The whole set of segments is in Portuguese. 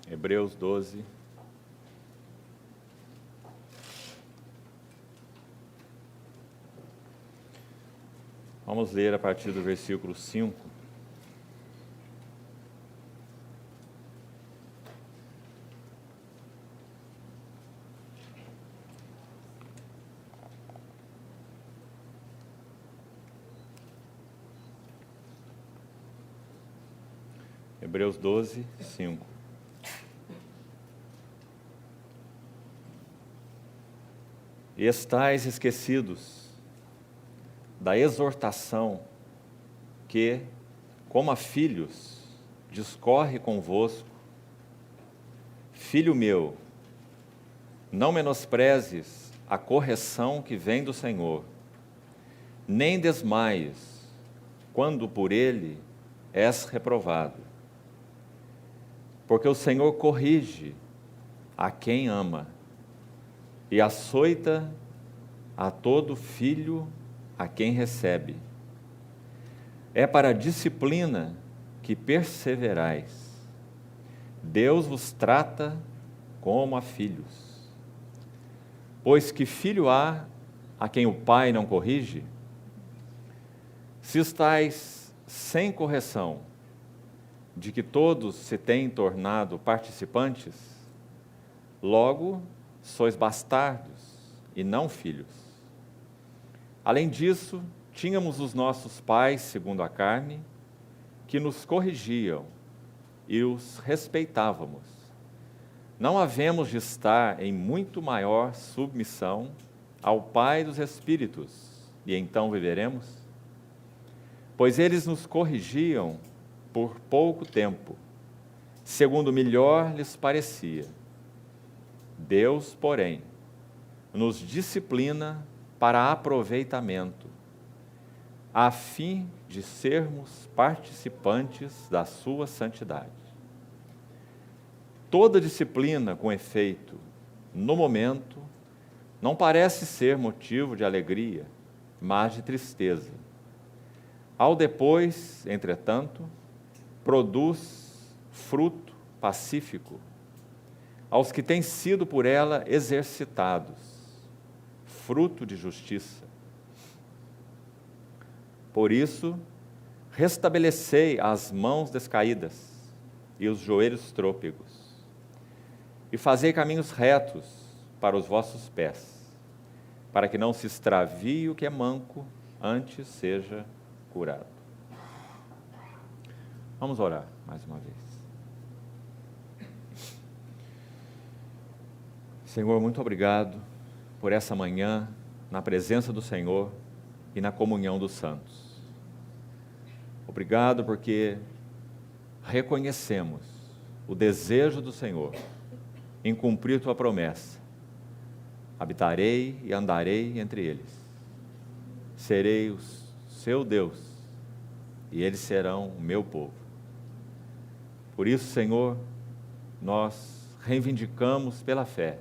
Hebreus 12. Vamos ler a partir do versículo 5. Hebreus 12, 5. E estais esquecidos da exortação que, como a filhos, discorre convosco. Filho meu, não menosprezes a correção que vem do Senhor, nem desmaies quando por ele és reprovado. Porque o Senhor corrige a quem ama e açoita a todo filho a quem recebe. É para a disciplina que perseverais. Deus vos trata como a filhos. Pois que filho há a quem o pai não corrige? Se estáis sem correção, de que todos se têm tornado participantes, logo sois bastardos e não filhos. Além disso, tínhamos os nossos pais, segundo a carne, que nos corrigiam e os respeitávamos. Não havemos de estar em muito maior submissão ao Pai dos Espíritos, e então viveremos? Pois eles nos corrigiam por pouco tempo, segundo melhor lhes parecia. Deus, porém, nos disciplina para aproveitamento, a fim de sermos participantes da sua santidade. Toda disciplina, com efeito, no momento, não parece ser motivo de alegria, mas de tristeza. Ao depois, entretanto, produz fruto pacífico aos que têm sido por ela exercitados, fruto de justiça. Por isso, restabelecei as mãos descaídas e os joelhos trôpegos, e fazei caminhos retos para os vossos pés, para que não se extravie o que é manco, antes seja curado. Vamos orar mais uma vez. Senhor, muito obrigado por essa manhã, na presença do Senhor e na comunhão dos santos. Obrigado porque reconhecemos o desejo do Senhor em cumprir tua promessa. Habitarei e andarei entre eles. Serei o seu Deus e eles serão o meu povo. Por isso, Senhor, nós reivindicamos pela fé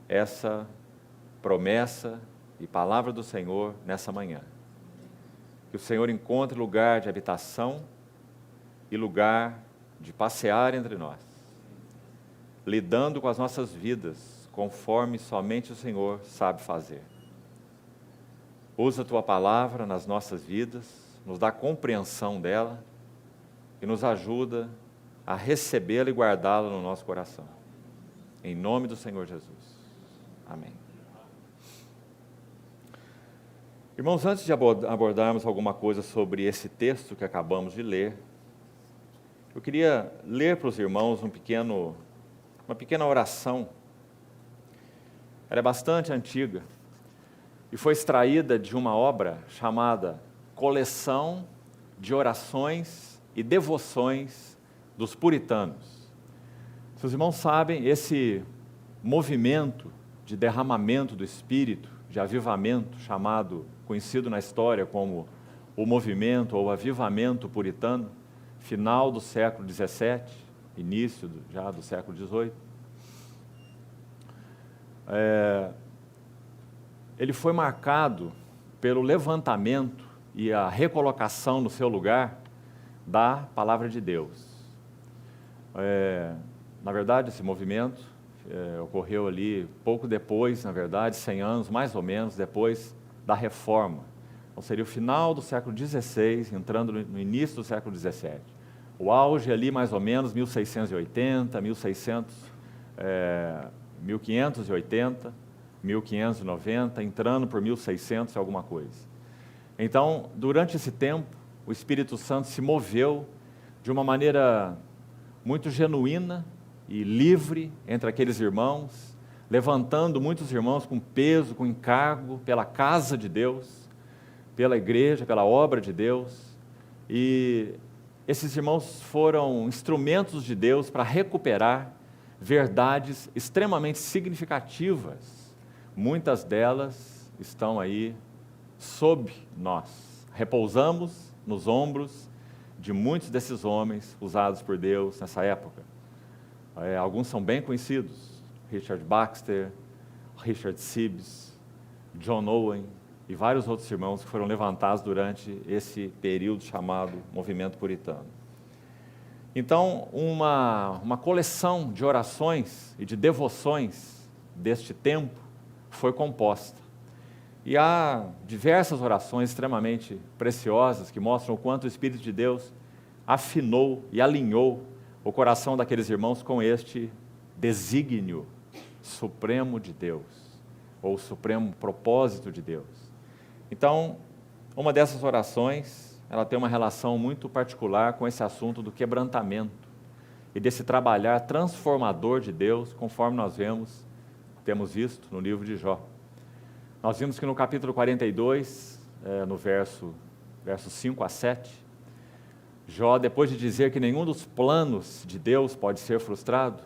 essa promessa e palavra do Senhor nessa manhã. Que o Senhor encontre lugar de habitação e lugar de passear entre nós, lidando com as nossas vidas conforme somente o Senhor sabe fazer. Usa a tua palavra nas nossas vidas, nos dá compreensão dela e nos ajuda a recebê-la e guardá-la no nosso coração. Em nome do Senhor Jesus. Amém. Irmãos, antes de abordarmos alguma coisa sobre esse texto que acabamos de ler, eu queria ler para os irmãos uma pequena oração. Ela é bastante antiga e foi extraída de uma obra chamada Coleção de Orações e Devoções dos Puritanos. Se os irmãos sabem, esse movimento de derramamento do Espírito, de avivamento, conhecido na história como o movimento ou avivamento puritano, final do século XVII, início já do século XVIII, ele foi marcado pelo levantamento e a recolocação no seu lugar da Palavra de Deus. Na verdade, esse movimento ocorreu ali pouco depois, na verdade, 100 anos, mais ou menos, depois da Reforma. Então, seria o final do século XVI, entrando no início do século XVII. O auge ali, mais ou menos, 1680, 1580, 1590, entrando por 1600 e alguma coisa. Então, durante esse tempo, o Espírito Santo se moveu de uma maneira muito genuína e livre entre aqueles irmãos, levantando muitos irmãos com peso, com encargo pela casa de Deus, pela igreja, pela obra de Deus. E esses irmãos foram instrumentos de Deus para recuperar verdades extremamente significativas. Muitas delas estão aí sob nós. Repousamos nos ombros de muitos desses homens usados por Deus nessa época. Alguns são bem conhecidos: Richard Baxter, Richard Sibbes, John Owen e vários outros irmãos que foram levantados durante esse período chamado movimento puritano. Então, uma coleção de orações e de devoções deste tempo foi composta. E há diversas orações extremamente preciosas que mostram o quanto o Espírito de Deus afinou e alinhou o coração daqueles irmãos com este desígnio supremo de Deus, ou o supremo propósito de Deus. Então, uma dessas orações, ela tem uma relação muito particular com esse assunto do quebrantamento e desse trabalhar transformador de Deus, conforme nós temos visto no livro de Jó. Nós vimos que no capítulo 42, no versos 5 a 7, Jó, depois de dizer que nenhum dos planos de Deus pode ser frustrado,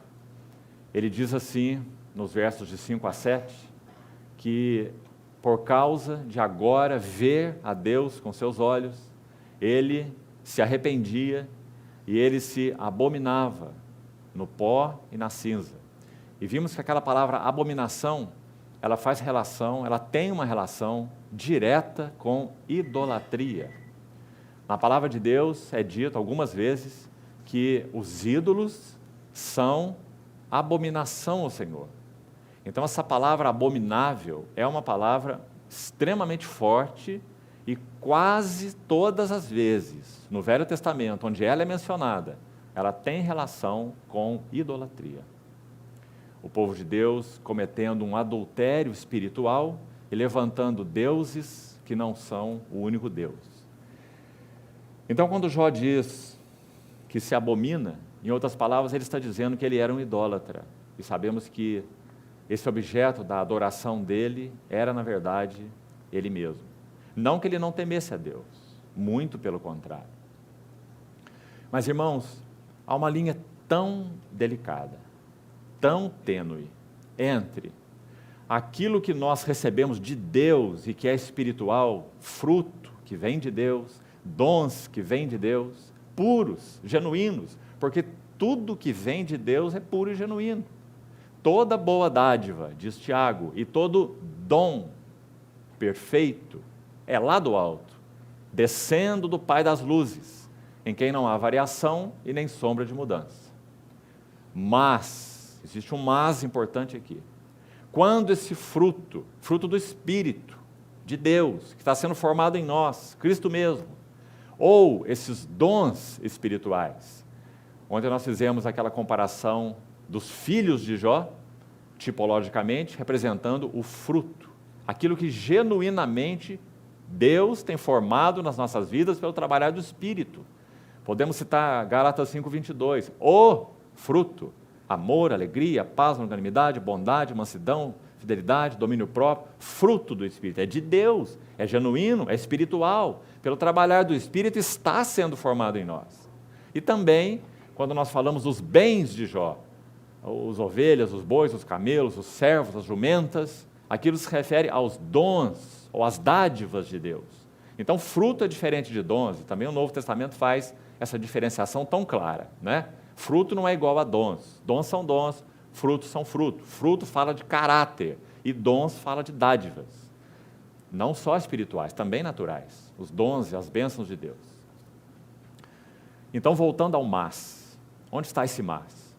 ele diz assim, nos versos de 5 a 7, que por causa de agora ver a Deus com seus olhos, ele se arrependia e ele se abominava no pó e na cinza. E vimos que aquela palavra abominação, ela tem uma relação direta com idolatria. Na palavra de Deus é dito algumas vezes que os ídolos são abominação ao Senhor. Então essa palavra abominável é uma palavra extremamente forte e quase todas as vezes no Velho Testamento, onde ela é mencionada, ela tem relação com idolatria. O povo de Deus cometendo um adultério espiritual e levantando deuses que não são o único Deus. Então, quando Jó diz que se abomina, em outras palavras, ele está dizendo que ele era um idólatra. E sabemos que esse objeto da adoração dele era, na verdade, ele mesmo. Não que ele não temesse a Deus, muito pelo contrário. Mas, irmãos, há uma linha tão delicada, tão tênue, entre aquilo que nós recebemos de Deus e que é espiritual, fruto que vem de Deus, dons que vêm de Deus, puros, genuínos, porque tudo que vem de Deus é puro e genuíno. Toda boa dádiva, diz Tiago, e todo dom perfeito é lá do alto, descendo do Pai das luzes, em quem não há variação e nem sombra de mudança. Mas, existe um mas importante aqui. Quando esse fruto do Espírito de Deus, que está sendo formado em nós, Cristo mesmo, ou esses dons espirituais, ontem nós fizemos aquela comparação dos filhos de Jó, tipologicamente, representando o fruto, aquilo que genuinamente Deus tem formado nas nossas vidas pelo trabalhar do Espírito. Podemos citar Gálatas 5:22, o fruto, amor, alegria, paz, longanimidade, bondade, mansidão, fidelidade, domínio próprio, fruto do Espírito, é de Deus, é genuíno, é espiritual, pelo trabalhar do Espírito está sendo formado em nós. E também, quando nós falamos dos bens de Jó, as ovelhas, os bois, os camelos, os servos, as jumentas, aquilo se refere aos dons ou às dádivas de Deus. Então, fruto é diferente de dons, e também o Novo Testamento faz essa diferenciação tão clara, né? Fruto não é igual a dons. Dons são dons, frutos são frutos. Fruto fala de caráter e dons fala de dádivas. Não só espirituais, também naturais. Os dons e as bênçãos de Deus. Então, voltando ao mas. Onde está esse mas?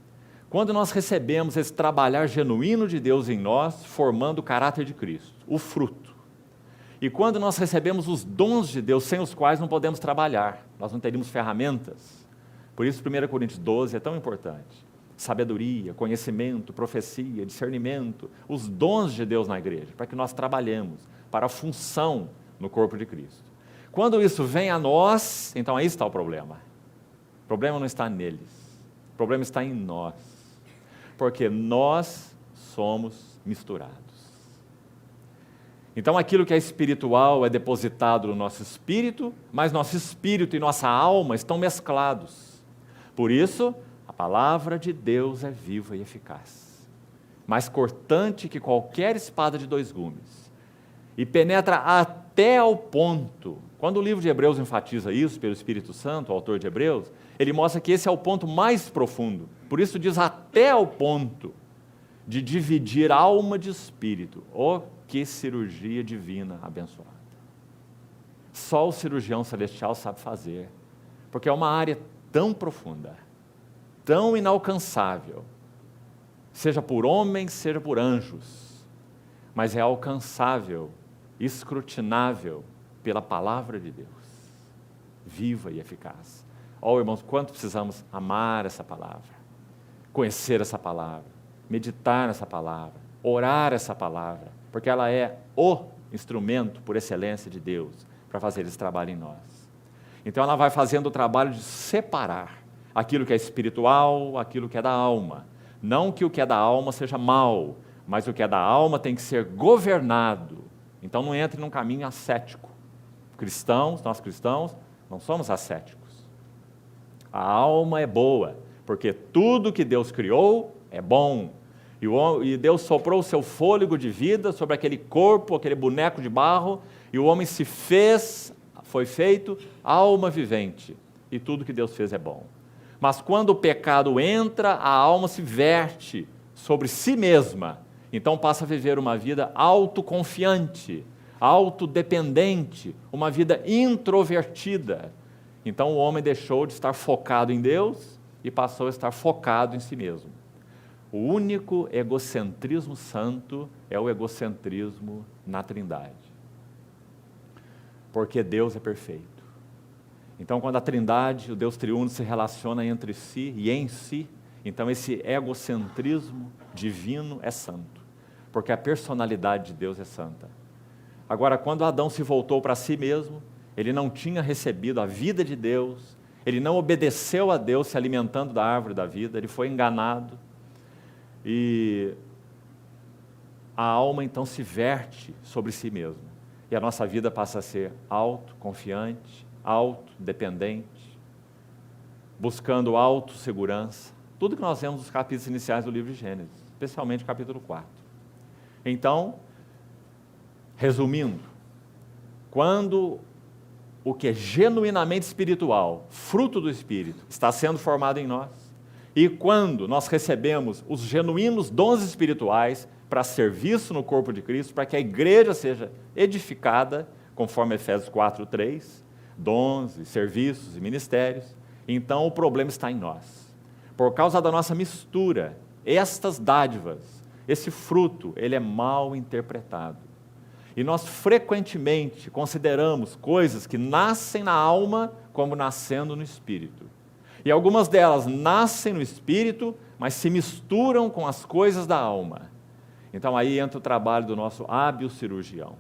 Quando nós recebemos esse trabalhar genuíno de Deus em nós, formando o caráter de Cristo, o fruto. E quando nós recebemos os dons de Deus, sem os quais não podemos trabalhar, nós não teríamos ferramentas. Por isso 1 Coríntios 12 é tão importante. Sabedoria, conhecimento, profecia, discernimento, os dons de Deus na igreja, para que nós trabalhemos para a função no corpo de Cristo. Quando isso vem a nós, então aí está o problema. O problema não está neles, o problema está em nós, porque nós somos misturados. Então aquilo que é espiritual é depositado no nosso espírito, mas nosso espírito e nossa alma estão mesclados. Por isso, a palavra de Deus é viva e eficaz, mais cortante que qualquer espada de 2 gumes, e penetra até ao ponto. Quando o livro de Hebreus enfatiza isso pelo Espírito Santo, o autor de Hebreus, ele mostra que esse é o ponto mais profundo. Por isso diz até ao ponto de dividir alma de espírito. Oh, que cirurgia divina abençoada. Só o cirurgião celestial sabe fazer, porque é uma área tão profunda, tão inalcançável, seja por homens, seja por anjos, mas é alcançável, escrutinável pela palavra de Deus, viva e eficaz. Oh, irmãos, quanto precisamos amar essa palavra, conhecer essa palavra, meditar nessa palavra, orar essa palavra, porque ela é o instrumento por excelência de Deus para fazer esse trabalho em nós. Então ela vai fazendo o trabalho de separar aquilo que é espiritual, aquilo que é da alma. Não que o que é da alma seja mal, mas o que é da alma tem que ser governado. Então não entre num caminho ascético. Nós cristãos, não somos ascéticos. A alma é boa, porque tudo que Deus criou é bom. E Deus soprou o seu fôlego de vida sobre aquele corpo, aquele boneco de barro, e o homem foi feito alma vivente. E tudo que Deus fez é bom. Mas quando o pecado entra, a alma se verte sobre si mesma. Então passa a viver uma vida autoconfiante, autodependente, uma vida introvertida. Então o homem deixou de estar focado em Deus e passou a estar focado em si mesmo. O único egocentrismo santo é o egocentrismo na Trindade. Porque Deus é perfeito. Então, quando a Trindade, o Deus triuno, se relaciona entre si e em si, então esse egocentrismo divino é santo, porque a personalidade de Deus é santa. Agora, quando Adão se voltou para si mesmo, ele não tinha recebido a vida de Deus, ele não obedeceu a Deus se alimentando da árvore da vida, ele foi enganado, e a alma então se verte sobre si mesma, e a nossa vida passa a ser autoconfiante, autodependente, buscando autossegurança, tudo que nós vemos nos capítulos iniciais do livro de Gênesis, especialmente o capítulo 4. Então, resumindo, quando o que é genuinamente espiritual, fruto do Espírito, está sendo formado em nós, e quando nós recebemos os genuínos dons espirituais para serviço no corpo de Cristo, para que a igreja seja edificada, conforme Efésios 4:3, dons, e serviços e ministérios, então o problema está em nós. Por causa da nossa mistura, estas dádivas, esse fruto, ele é mal interpretado. E nós frequentemente consideramos coisas que nascem na alma como nascendo no espírito. E algumas delas nascem no espírito, mas se misturam com as coisas da alma. Então aí entra o trabalho do nosso hábil cirurgião.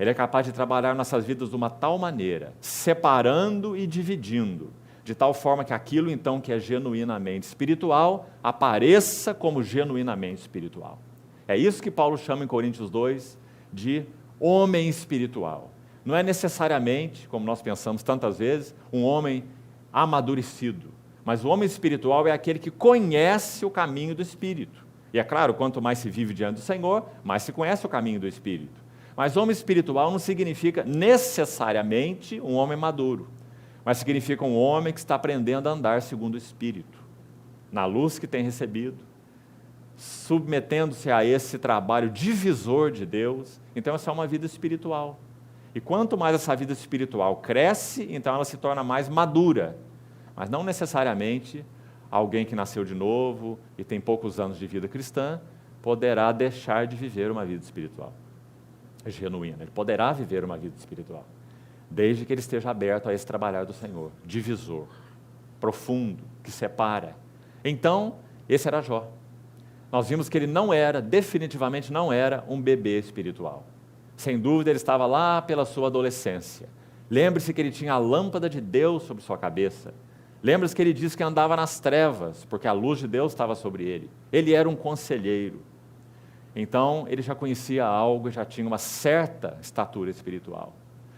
Ele é capaz de trabalhar nossas vidas de uma tal maneira, separando e dividindo, de tal forma que aquilo então que é genuinamente espiritual, apareça como genuinamente espiritual. É isso que Paulo chama em Coríntios 2 de homem espiritual. Não é necessariamente, como nós pensamos tantas vezes, um homem amadurecido, mas o homem espiritual é aquele que conhece o caminho do Espírito. E é claro, quanto mais se vive diante do Senhor, mais se conhece o caminho do Espírito. Mas homem espiritual não significa necessariamente um homem maduro, mas significa um homem que está aprendendo a andar segundo o Espírito, na luz que tem recebido, submetendo-se a esse trabalho divisor de Deus. Então essa é uma vida espiritual. E quanto mais essa vida espiritual cresce, então ela se torna mais madura, mas não necessariamente alguém que nasceu de novo e tem poucos anos de vida cristã poderá deixar de viver uma vida espiritual genuína. Ele poderá viver uma vida espiritual, desde que ele esteja aberto a esse trabalhar do Senhor, divisor, profundo, que separa. Então, esse era Jó. Nós vimos que ele definitivamente não era um bebê espiritual. Sem dúvida, ele estava lá pela sua adolescência. Lembre-se que ele tinha a lâmpada de Deus sobre sua cabeça. Lembre-se que ele disse que andava nas trevas, porque a luz de Deus estava sobre ele. Ele era um conselheiro. Então, ele já conhecia algo, já tinha uma certa estatura espiritual.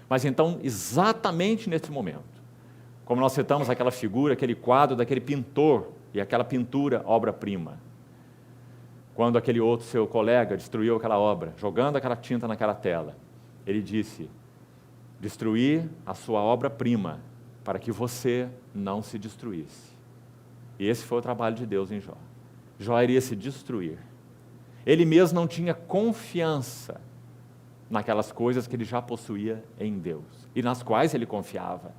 Mas então, exatamente nesse momento, como nós citamos aquela figura, aquele quadro daquele pintor, e aquela pintura, obra-prima, quando aquele outro seu colega destruiu aquela obra, jogando aquela tinta naquela tela, ele disse: destruir a sua obra-prima, para que você não se destruísse. E esse foi o trabalho de Deus em Jó. Jó iria se destruir. Ele mesmo não tinha confiança naquelas coisas que ele já possuía em Deus, e nas quais ele confiava.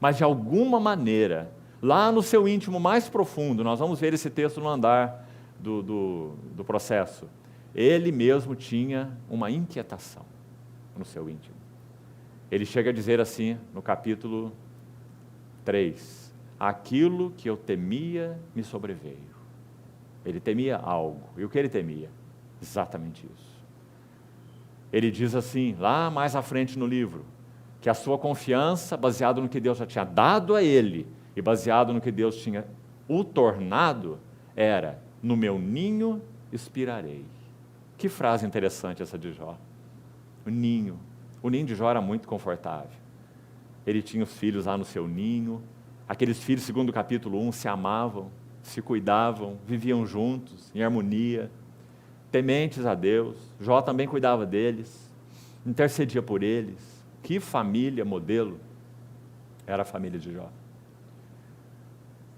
Mas de alguma maneira, lá no seu íntimo mais profundo, nós vamos ver esse texto no andar do processo, ele mesmo tinha uma inquietação no seu íntimo. Ele chega a dizer assim, no capítulo 3, aquilo que eu temia me sobreveio. Ele temia algo. E o que ele temia? Exatamente isso. Ele diz assim, lá mais à frente no livro, que a sua confiança, baseado no que Deus já tinha dado a ele, e baseado no que Deus tinha o tornado, era: no meu ninho expirarei. Que frase interessante essa de Jó. O ninho de Jó era muito confortável. Ele tinha os filhos lá no seu ninho. Aqueles filhos, segundo o capítulo 1, se amavam, se cuidavam, viviam juntos, em harmonia, tementes a Deus. Jó também cuidava deles, intercedia por eles. Que família modelo era a família de Jó.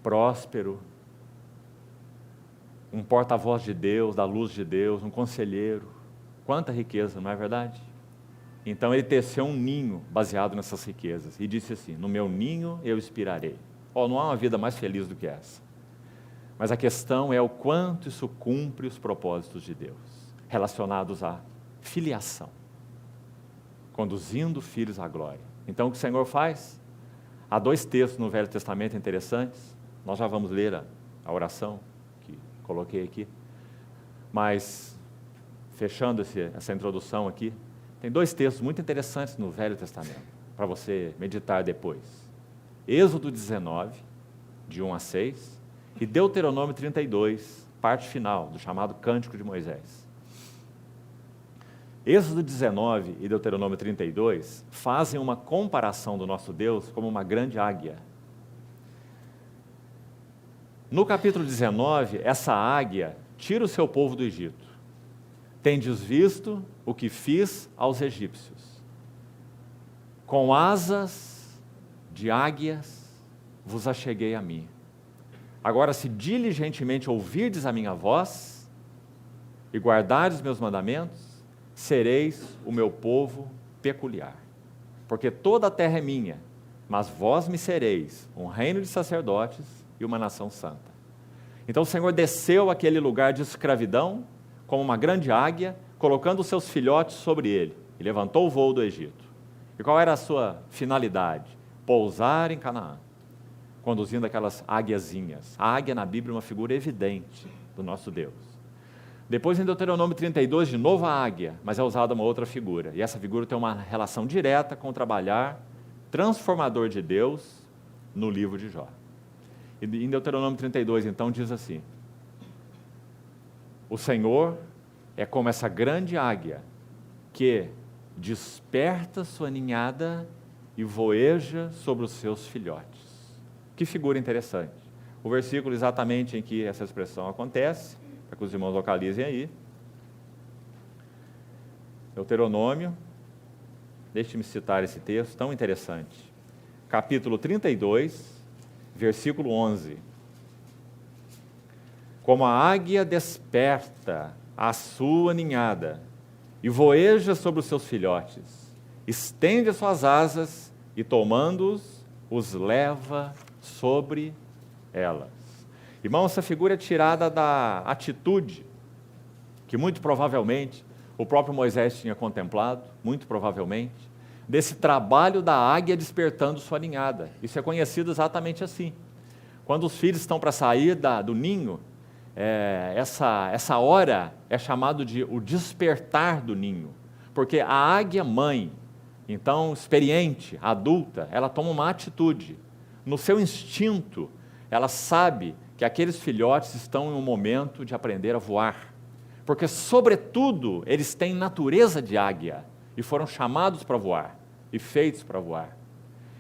Próspero, um porta-voz de Deus, da luz de Deus, um conselheiro. Quanta riqueza, não é verdade? Então ele teceu um ninho baseado nessas riquezas e disse assim: no meu ninho eu expirarei. Não há uma vida mais feliz do que essa. Mas a questão é o quanto isso cumpre os propósitos de Deus, relacionados à filiação, conduzindo filhos à glória. Então o que o Senhor faz? Há 2 textos no Velho Testamento interessantes, nós já vamos ler a oração que coloquei aqui, mas fechando essa introdução aqui, tem 2 textos muito interessantes no Velho Testamento, para você meditar depois. Êxodo 19, de 1 a 6, e Deuteronômio 32, parte final, do chamado Cântico de Moisés. Êxodo 19 e Deuteronômio 32 fazem uma comparação do nosso Deus como uma grande águia. No capítulo 19, essa águia tira o seu povo do Egito. Tendes visto o que fiz aos egípcios. Com asas de águias vos acheguei a mim. Agora, se diligentemente ouvirdes a minha voz e guardardes os meus mandamentos, sereis o meu povo peculiar. Porque toda a terra é minha, mas vós me sereis um reino de sacerdotes e uma nação santa. Então o Senhor desceu àquele lugar de escravidão como uma grande águia, colocando os seus filhotes sobre ele, e levantou o voo do Egito. E qual era a sua finalidade? Pousar em Canaã, conduzindo aquelas águiazinhas. A águia na Bíblia é uma figura evidente do nosso Deus. Depois, em Deuteronômio 32, de novo a águia, mas é usada uma outra figura. E essa figura tem uma relação direta com o trabalhar transformador de Deus no livro de Jó. E em Deuteronômio 32, então, diz assim: o Senhor é como essa grande águia que desperta sua ninhada e voeja sobre os seus filhotes. Que figura interessante. O versículo exatamente em que essa expressão acontece, para que os irmãos localizem aí. Deuteronômio, deixe-me citar esse texto tão interessante. Capítulo 32, versículo 11. Como a águia desperta a sua ninhada e voeja sobre os seus filhotes, estende as suas asas e, tomando-os, os leva sobre elas. Irmão, essa figura é tirada da atitude que muito provavelmente o próprio Moisés tinha contemplado, muito provavelmente, desse trabalho da águia despertando sua ninhada. Isso é conhecido exatamente assim. Quando os filhos estão para sair do ninho, essa hora é chamado de o despertar do ninho, porque a águia mãe, então experiente, adulta, ela toma uma atitude. No seu instinto, ela sabe que aqueles filhotes estão em um momento de aprender a voar, porque, sobretudo, eles têm natureza de águia e foram chamados para voar e feitos para voar.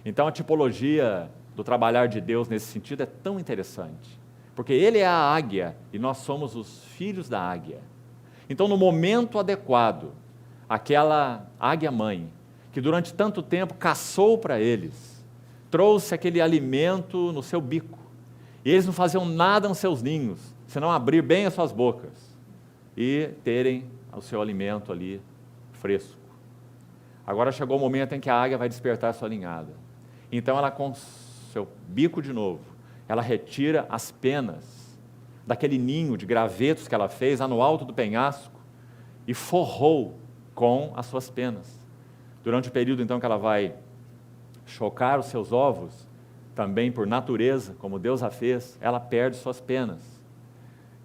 Então, a tipologia do trabalhar de Deus nesse sentido é tão interessante, porque Ele é a águia e nós somos os filhos da águia. Então, no momento adequado, aquela águia-mãe, que durante tanto tempo caçou para eles, trouxe aquele alimento no seu bico, e eles não faziam nada nos seus ninhos, senão abrir bem as suas bocas e terem o seu alimento ali fresco. Agora chegou o momento em que a águia vai despertar a sua ninhada. Então ela, com seu bico de novo, ela retira as penas daquele ninho de gravetos que ela fez lá no alto do penhasco e forrou com as suas penas. Durante o período então que ela vai chocar os seus ovos, também por natureza, como Deus a fez, ela perde suas penas.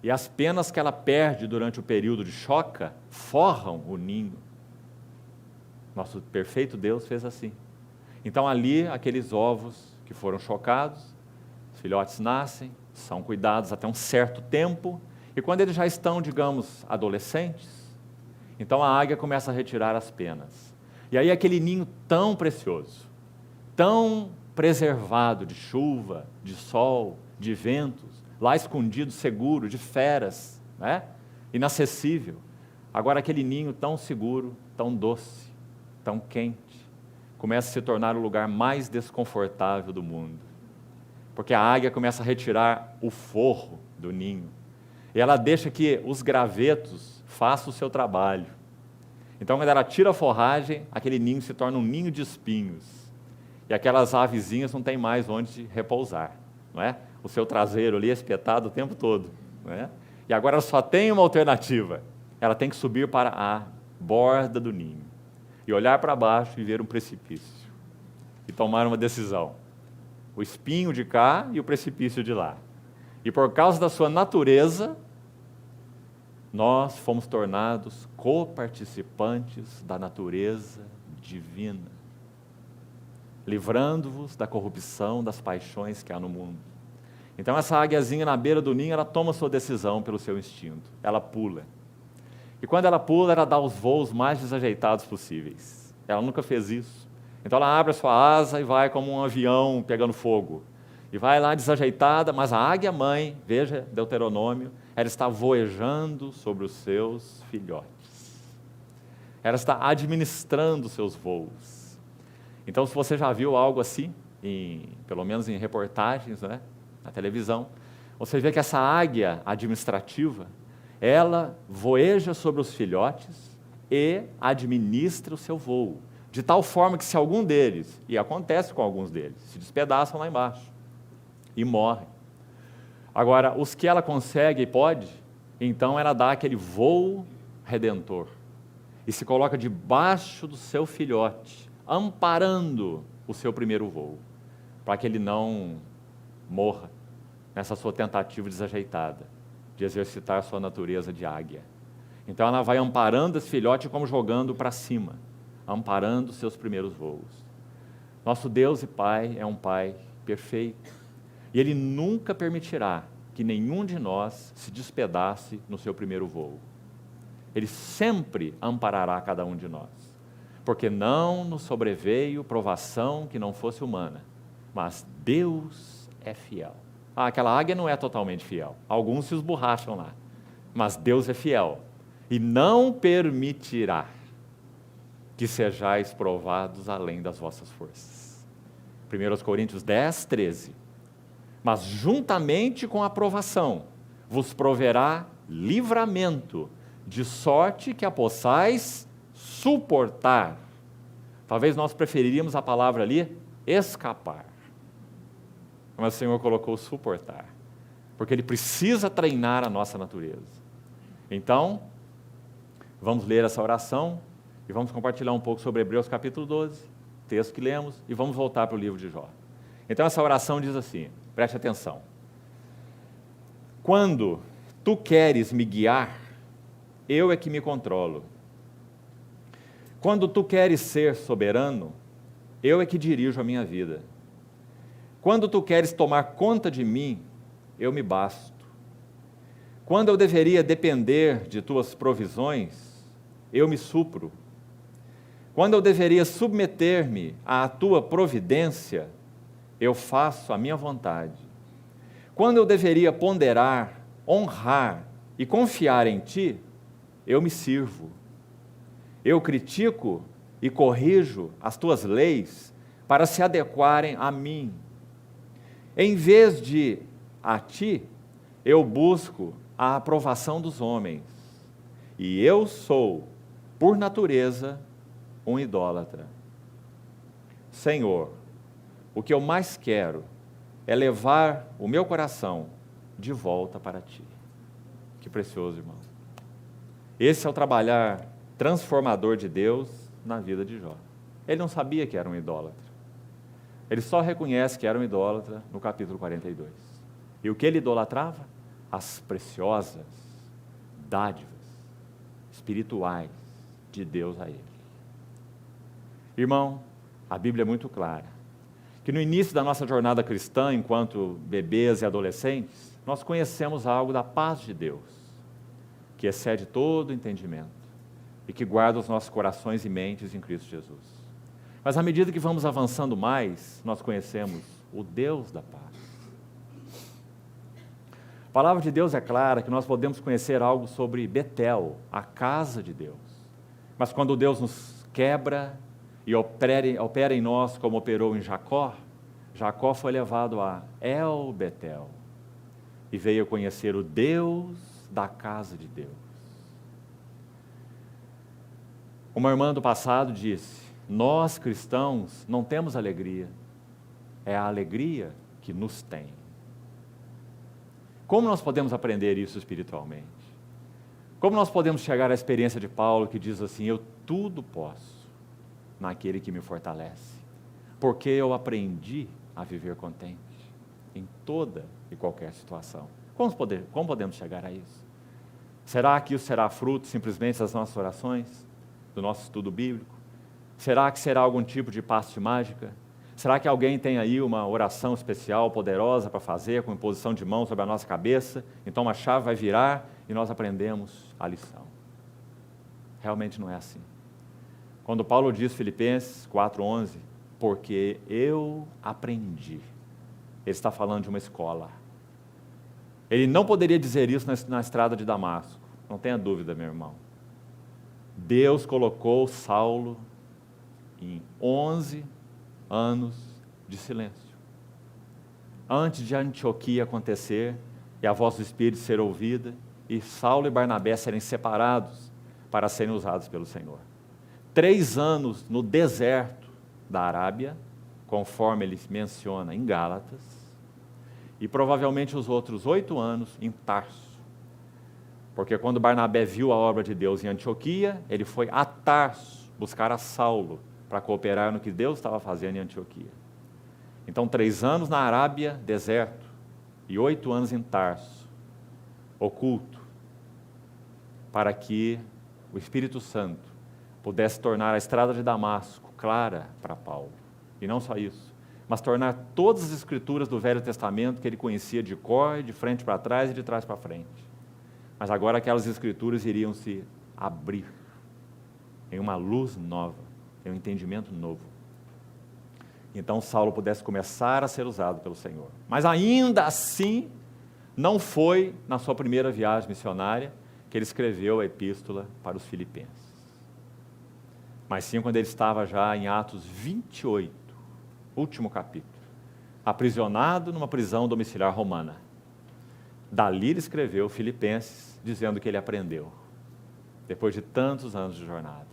E as penas que ela perde durante o período de choca forram o ninho. Nosso perfeito Deus fez assim. Então ali, aqueles ovos que foram chocados, os filhotes nascem, são cuidados até um certo tempo, e quando eles já estão, digamos, adolescentes, então a águia começa a retirar as penas. E aí aquele ninho tão precioso, tão preservado de chuva, de sol, de ventos, lá escondido, seguro, de feras, né? Inacessível. Agora aquele ninho tão seguro, tão doce, tão quente, começa a se tornar o lugar mais desconfortável do mundo. Porque a águia começa a retirar o forro do ninho. E ela deixa que os gravetos façam o seu trabalho. Então, quando ela tira a forragem, aquele ninho se torna um ninho de espinhos. E aquelas avezinhas não têm mais onde repousar, não é? O seu traseiro ali é espetado o tempo todo, não é? E agora ela só tem uma alternativa. Ela tem que subir para a borda do ninho e olhar para baixo e ver um precipício e tomar uma decisão. O espinho de cá e o precipício de lá. E por causa da sua natureza, nós fomos tornados coparticipantes da natureza divina, livrando-vos da corrupção das paixões que há no mundo. Então essa águiazinha na beira do ninho, ela toma sua decisão pelo seu instinto, ela pula. E quando ela pula, ela dá os voos mais desajeitados possíveis. Ela nunca fez isso. Então ela abre a sua asa e vai como um avião pegando fogo. E vai lá desajeitada, mas a águia-mãe, veja Deuteronômio, ela está voejando sobre os seus filhotes. Ela está administrando os seus voos. Então, se você já viu algo assim, pelo menos em reportagens, né, na televisão, você vê que essa águia administrativa, ela voeja sobre os filhotes e administra o seu voo, de tal forma que se algum deles, e acontece com alguns deles, se despedaçam lá embaixo e morrem. Agora, os que ela consegue e pode, então ela dá aquele voo redentor e se coloca debaixo do seu filhote, amparando o seu primeiro voo, para que ele não morra nessa sua tentativa desajeitada de exercitar a sua natureza de águia. Então ela vai amparando esse filhote como jogando para cima, amparando os seus primeiros voos. Nosso Deus e Pai é um Pai perfeito, e Ele nunca permitirá que nenhum de nós se despedace no seu primeiro voo. Ele sempre amparará cada um de nós, porque não nos sobreveio provação que não fosse humana, mas Deus é fiel. Aquela águia não é totalmente fiel, alguns se esborracham lá, mas Deus é fiel e não permitirá que sejais provados além das vossas forças. 1 Coríntios 10, 13. Mas juntamente com a provação vos proverá livramento, de sorte que a possais suportar. Talvez nós preferiríamos a palavra ali, escapar. Mas o Senhor colocou suportar. porque ele precisa treinar a nossa natureza. Então, vamos ler essa oração e vamos compartilhar um pouco sobre Hebreus capítulo 12, texto que lemos, e vamos voltar para o livro de Jó. Então essa oração diz assim, preste atenção. Quando tu queres me guiar, eu é que me controlo. Quando tu queres ser soberano, eu é que dirijo a minha vida. Quando tu queres tomar conta de mim, eu me basto. Quando eu deveria depender de tuas provisões, eu me supro. Quando eu deveria submeter-me à tua providência, eu faço a minha vontade. Quando eu deveria ponderar, honrar e confiar em ti, eu me sirvo. Eu critico e corrijo as tuas leis para se adequarem a mim. Em vez de a ti, eu busco a aprovação dos homens. E eu sou, por natureza, um idólatra. Senhor, o que eu mais quero é levar o meu coração de volta para ti. Que precioso, irmão. Esse é o trabalhar transformador de Deus na vida de Jó. Ele não sabia que era um idólatra. Ele só reconhece que era um idólatra no capítulo 42. E o que ele idolatrava? As preciosas dádivas espirituais de Deus a ele. Irmão, a Bíblia é muito clara, que no início da nossa jornada cristã, enquanto bebês e adolescentes, nós conhecemos algo da paz de Deus, que excede todo entendimento e que guarda os nossos corações e mentes em Cristo Jesus. Mas à medida que vamos avançando mais, nós conhecemos o Deus da paz. A palavra de Deus é clara que nós podemos conhecer algo sobre Betel, a casa de Deus. Mas quando Deus nos quebra e opera em nós como operou em Jacó, Jacó foi levado a El Betel e veio conhecer o Deus da casa de Deus. Uma irmã do passado disse: nós cristãos não temos alegria, é a alegria que nos tem. Como nós podemos aprender isso espiritualmente? Como nós podemos chegar à experiência de Paulo que diz assim: eu tudo posso naquele que me fortalece, porque eu aprendi a viver contente em toda e qualquer situação. Como podemos chegar a isso? Será que isso será fruto simplesmente das nossas orações, do nosso estudo bíblico? Será que será algum tipo de passe mágica? Será que alguém tem aí uma oração especial, poderosa para fazer, com imposição de mão sobre a nossa cabeça? Então uma chave vai virar e nós aprendemos a lição. Realmente não é assim. Quando Paulo diz, Filipenses 4:11, porque eu aprendi, ele está falando de uma escola. Ele não poderia dizer isso na estrada de Damasco, não tenha dúvida, meu irmão. Deus colocou Saulo em 11 anos de silêncio. Antes de Antioquia acontecer, e a voz do Espírito ser ouvida, e Saulo e Barnabé serem separados para serem usados pelo Senhor. 3 anos no deserto da Arábia, conforme ele menciona em Gálatas, e provavelmente os outros 8 anos em Tarso. Porque quando Barnabé viu a obra de Deus em Antioquia, ele foi a Tarso buscar a Saulo para cooperar no que Deus estava fazendo em Antioquia. Então 3 anos na Arábia, deserto, e 8 anos em Tarso, oculto, para que o Espírito Santo pudesse tornar a estrada de Damasco clara para Paulo. E não só isso, mas tornar todas as escrituras do Velho Testamento que ele conhecia de cor, de frente para trás e de trás para frente. Mas agora aquelas escrituras iriam se abrir em uma luz nova, em um entendimento novo. Então Saulo pudesse começar a ser usado pelo Senhor. Mas ainda assim, não foi na sua primeira viagem missionária que ele escreveu a epístola para os Filipenses. Mas sim quando ele estava já em Atos 28, último capítulo, aprisionado numa prisão domiciliar romana. Dali ele escreveu Filipenses, dizendo que ele aprendeu, depois de tantos anos de jornada,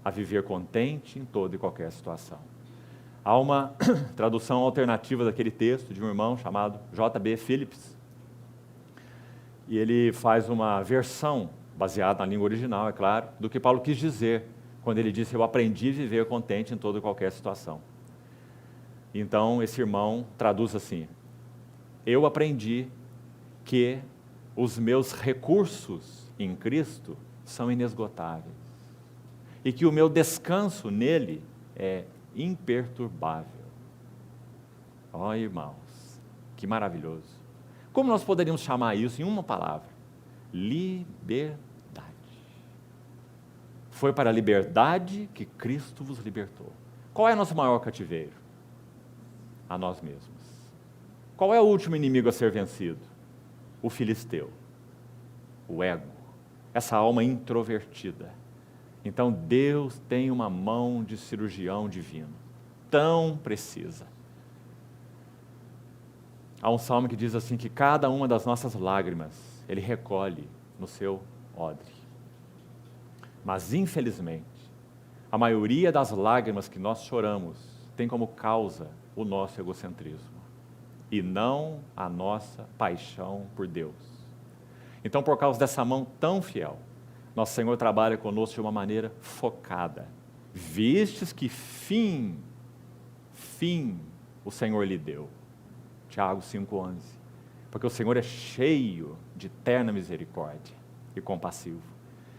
a viver contente em toda e qualquer situação. Há uma tradução alternativa daquele texto de um irmão chamado J.B. Phillips, E ele faz uma versão, baseada na língua original, é claro, do que Paulo quis dizer, quando ele disse: eu aprendi a viver contente em toda e qualquer situação. Então, esse irmão traduz assim: eu aprendi que os meus recursos em Cristo são inesgotáveis e que o meu descanso nele é imperturbável. Ó, irmãos, que maravilhoso. Como nós poderíamos chamar isso em uma palavra? Liberdade. Foi para a liberdade que Cristo vos libertou. Qual é o nosso maior cativeiro? A nós mesmos. Qual é o último inimigo a ser vencido? O filisteu, o ego, essa alma introvertida. Então Deus tem uma mão de cirurgião divino, tão precisa. Há um salmo que diz assim, que cada uma das nossas lágrimas, Ele recolhe no seu odre. Mas infelizmente, a maioria das lágrimas que nós choramos tem como causa o nosso egocentrismo, e não a nossa paixão por Deus. Então, por causa dessa mão tão fiel, nosso Senhor trabalha conosco de uma maneira focada. Vistes que fim o Senhor lhe deu. Tiago 5,11. Porque o Senhor é cheio de terna misericórdia e compassivo.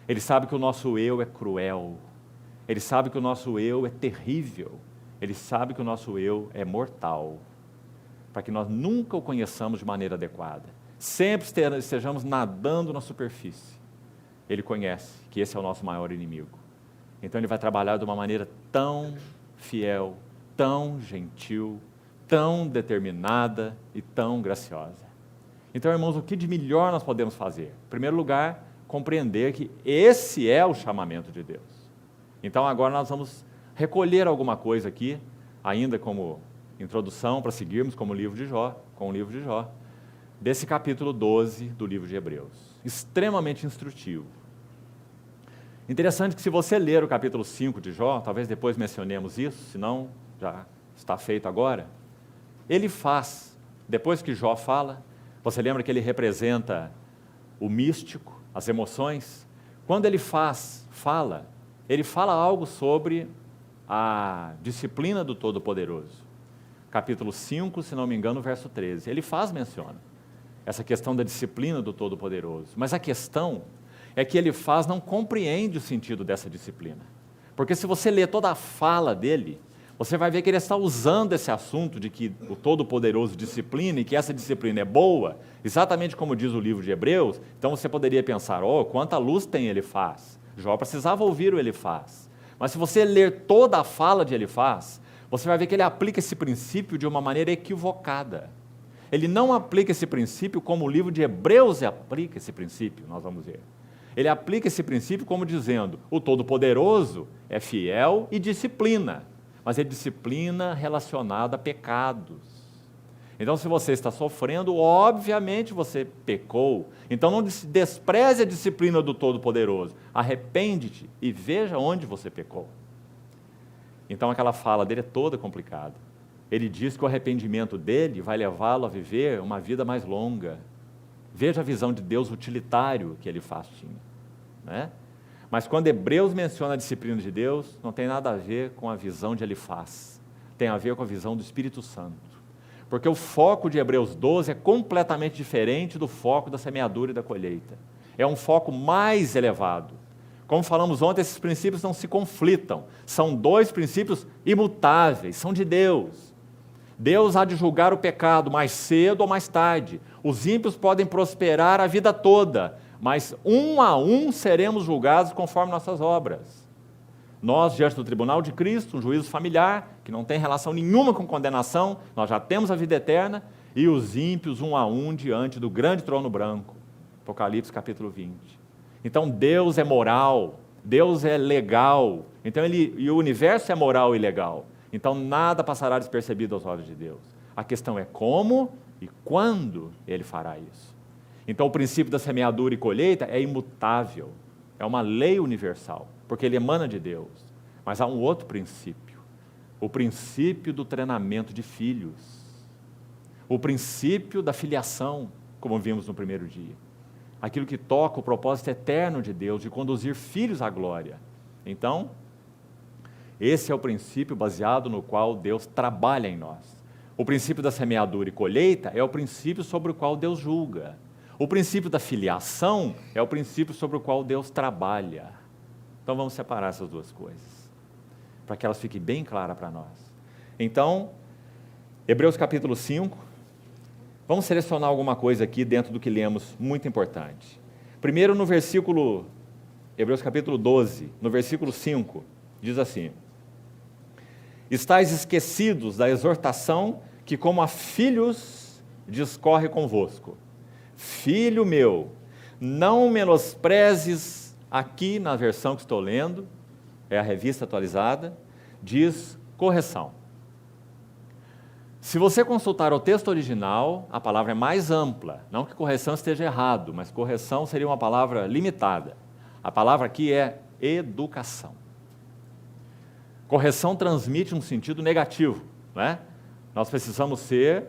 Ele sabe que o nosso eu é cruel. Ele sabe que o nosso eu é terrível. Ele sabe que o nosso eu é mortal. Para que nós nunca o conheçamos de maneira adequada. Sempre estejamos nadando na superfície. Ele conhece que esse é o nosso maior inimigo. Então Ele vai trabalhar de uma maneira tão fiel, tão gentil, tão determinada e tão graciosa. Então, irmãos, o que de melhor nós podemos fazer? Em primeiro lugar, compreender que esse é o chamamento de Deus. Então, agora nós vamos recolher alguma coisa aqui, ainda como introdução para seguirmos com o livro de Jó, desse capítulo 12 do livro de Hebreus. Extremamente instrutivo. Interessante que se você ler o capítulo 5 de Jó, talvez depois mencionemos isso, senão já está feito agora, ele faz, depois que Jó fala, você lembra que ele representa o místico, as emoções? Quando ele fala algo sobre a disciplina do Todo-Poderoso. Capítulo 5, se não me engano, verso 13. Ele menciona essa questão da disciplina do Todo-Poderoso. Mas a questão é que ele não compreende o sentido dessa disciplina. Porque se você ler toda a fala dele, você vai ver que ele está usando esse assunto de que o Todo-Poderoso disciplina e que essa disciplina é boa, exatamente como diz o livro de Hebreus. Então você poderia pensar, quanta luz tem Elifaz. Jó precisava ouvir o Elifaz. Mas se você ler toda a fala de Elifaz, você vai ver que ele aplica esse princípio de uma maneira equivocada. Ele não aplica esse princípio como o livro de Hebreus aplica esse princípio, nós vamos ver. Ele aplica esse princípio como dizendo, o Todo-Poderoso é fiel e disciplina, mas é disciplina relacionada a pecados. Então, se você está sofrendo, obviamente você pecou. Então, não despreze a disciplina do Todo-Poderoso. Arrepende-te e veja onde você pecou. Então, aquela fala dele é toda complicada. Ele diz que o arrependimento dele vai levá-lo a viver uma vida mais longa. Veja a visão de Deus utilitário que ele tinha, né? Mas quando Hebreus menciona a disciplina de Deus, não tem nada a ver com a visão de Elifaz. Tem a ver com a visão do Espírito Santo. Porque o foco de Hebreus 12 é completamente diferente do foco da semeadura e da colheita. É um foco mais elevado. Como falamos ontem, esses princípios não se conflitam. São dois princípios imutáveis, são de Deus. Deus há de julgar o pecado mais cedo ou mais tarde. Os ímpios podem prosperar a vida toda, mas um a um seremos julgados conforme nossas obras. Nós, diante do tribunal de Cristo, um juízo familiar, que não tem relação nenhuma com condenação, nós já temos a vida eterna, e os ímpios, um a um, diante do grande trono branco. Apocalipse capítulo 20. Então Deus é moral, Deus é legal, e o universo é moral e legal. Então nada passará despercebido aos olhos de Deus. A questão é como e quando Ele fará isso. Então o princípio da semeadura e colheita é imutável, é uma lei universal, porque ele emana de Deus. Mas há um outro princípio, o princípio do treinamento de filhos, o princípio da filiação, como vimos no primeiro dia. aquilo que toca o propósito eterno de Deus, de conduzir filhos à glória. Então, esse é o princípio baseado no qual Deus trabalha em nós. O princípio da semeadura e colheita é o princípio sobre o qual Deus julga. O princípio da filiação é o princípio sobre o qual Deus trabalha. Então vamos separar essas duas coisas, para que elas fiquem bem claras para nós. Então, Hebreus capítulo 5, vamos selecionar alguma coisa aqui dentro do que lemos, muito importante. Primeiro no versículo, Hebreus capítulo 12, no versículo 5, diz assim: estais esquecidos da exortação que como a filhos discorre convosco. Filho meu, não menosprezes, aqui na versão que estou lendo, é a revista atualizada, diz correção. Se você consultar o texto original, a palavra é mais ampla, não que correção esteja errado, mas correção seria uma palavra limitada. A palavra aqui é educação. Correção transmite um sentido negativo, não é? Nós precisamos ser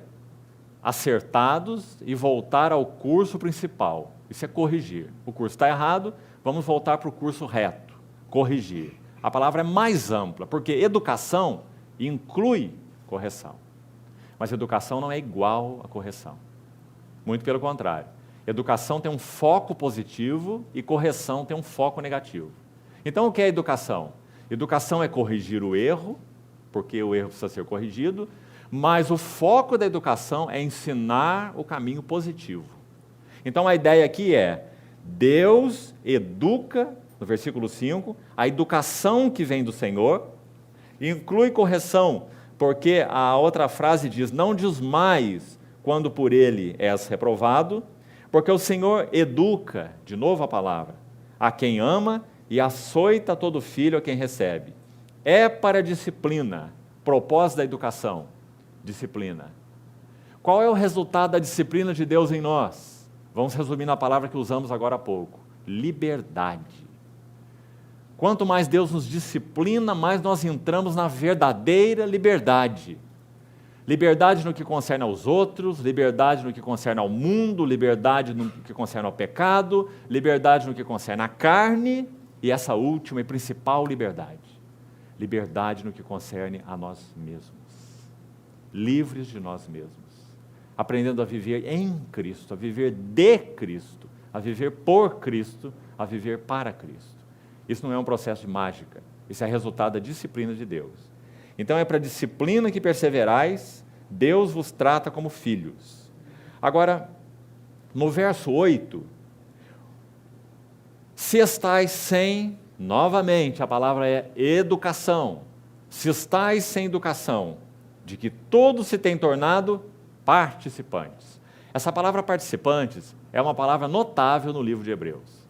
acertados e voltar ao curso principal. Isso é corrigir. O curso está errado, vamos voltar para o curso reto, corrigir. A palavra é mais ampla, porque educação inclui correção. Mas educação não é igual a correção. Muito pelo contrário. Educação tem um foco positivo e correção tem um foco negativo. Então, o que é educação? Educação é corrigir o erro, porque o erro precisa ser corrigido, mas o foco da educação é ensinar o caminho positivo. Então a ideia aqui é, Deus educa, no versículo 5, a educação que vem do Senhor, inclui correção, porque a outra frase diz, não desmaies quando por ele és reprovado, porque o Senhor educa, de novo a palavra, a quem ama e açoita todo filho a quem recebe. É para a disciplina, propósito da educação, disciplina. Qual é o resultado da disciplina de Deus em nós? Vamos resumir na palavra que usamos agora há pouco. Liberdade. Quanto mais Deus nos disciplina, mais nós entramos na verdadeira liberdade. Liberdade no que concerne aos outros, liberdade no que concerne ao mundo, liberdade no que concerne ao pecado, liberdade no que concerne à carne, e essa última e principal liberdade. Liberdade no que concerne a nós mesmos. Livres de nós mesmos, aprendendo a viver em Cristo, a viver de Cristo, a viver por Cristo, a viver para Cristo. Isso não é um processo de mágica, isso é resultado da disciplina de Deus. Então é para a disciplina que perseverais, Deus vos trata como filhos. Agora, no verso 8, se estais sem, novamente a palavra é educação, se estais sem educação, de que todos se têm tornado participantes. Essa palavra participantes é uma palavra notável no livro de Hebreus.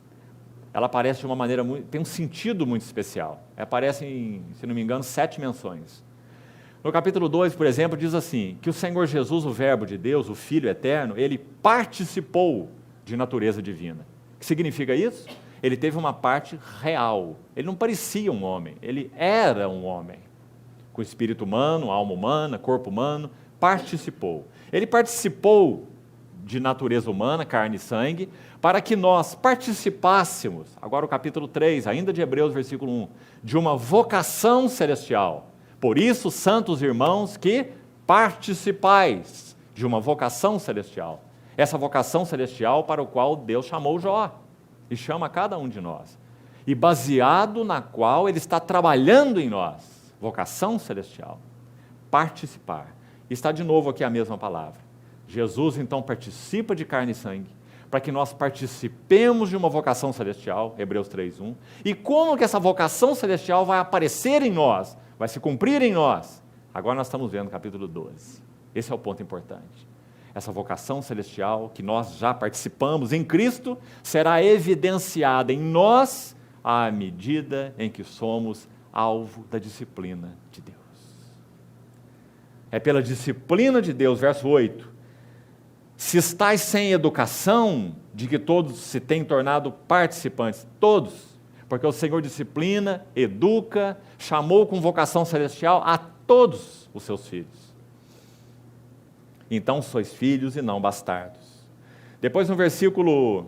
Ela aparece de uma maneira, tem um sentido muito especial. Aparece em, se não me engano, 7 menções. No capítulo 2, por exemplo, diz assim, que o Senhor Jesus, o Verbo de Deus, o Filho eterno, ele participou de natureza divina. O que significa isso? Ele teve uma parte real. Ele não parecia um homem, ele era um homem. Com espírito humano, alma humana, corpo humano, participou. Ele participou de natureza humana, carne e sangue, para que nós participássemos, agora o capítulo 3, ainda de Hebreus, versículo 1, de uma vocação celestial. Por isso, santos irmãos, que participais de uma vocação celestial. Essa vocação celestial para o qual Deus chamou Jó, e chama cada um de nós. E baseado na qual Ele está trabalhando em nós. Vocação celestial, participar. Está de novo aqui a mesma palavra. Jesus então participa de carne e sangue, para que nós participemos de uma vocação celestial, Hebreus 3:1. E como que essa vocação celestial vai aparecer em nós, vai se cumprir em nós? Agora nós estamos vendo capítulo 12. Esse é o ponto importante. Essa vocação celestial que nós já participamos em Cristo, será evidenciada em nós à medida em que somos alvo da disciplina de Deus. É pela disciplina de Deus, verso 8, se estais sem educação, de que todos se têm tornado participantes, todos, porque o Senhor disciplina, educa, chamou com vocação celestial a todos os seus filhos. Então sois filhos e não bastardos. Depois no versículo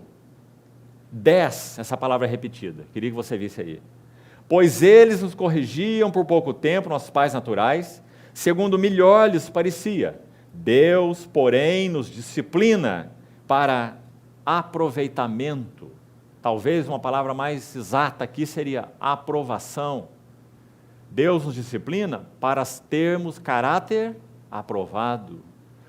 10, essa palavra é repetida, queria que você visse aí. Pois eles nos corrigiam por pouco tempo, nossos pais naturais, segundo melhor lhes parecia. Deus, porém, nos disciplina para aproveitamento. Talvez uma palavra mais exata aqui seria aprovação. Deus nos disciplina para termos caráter aprovado.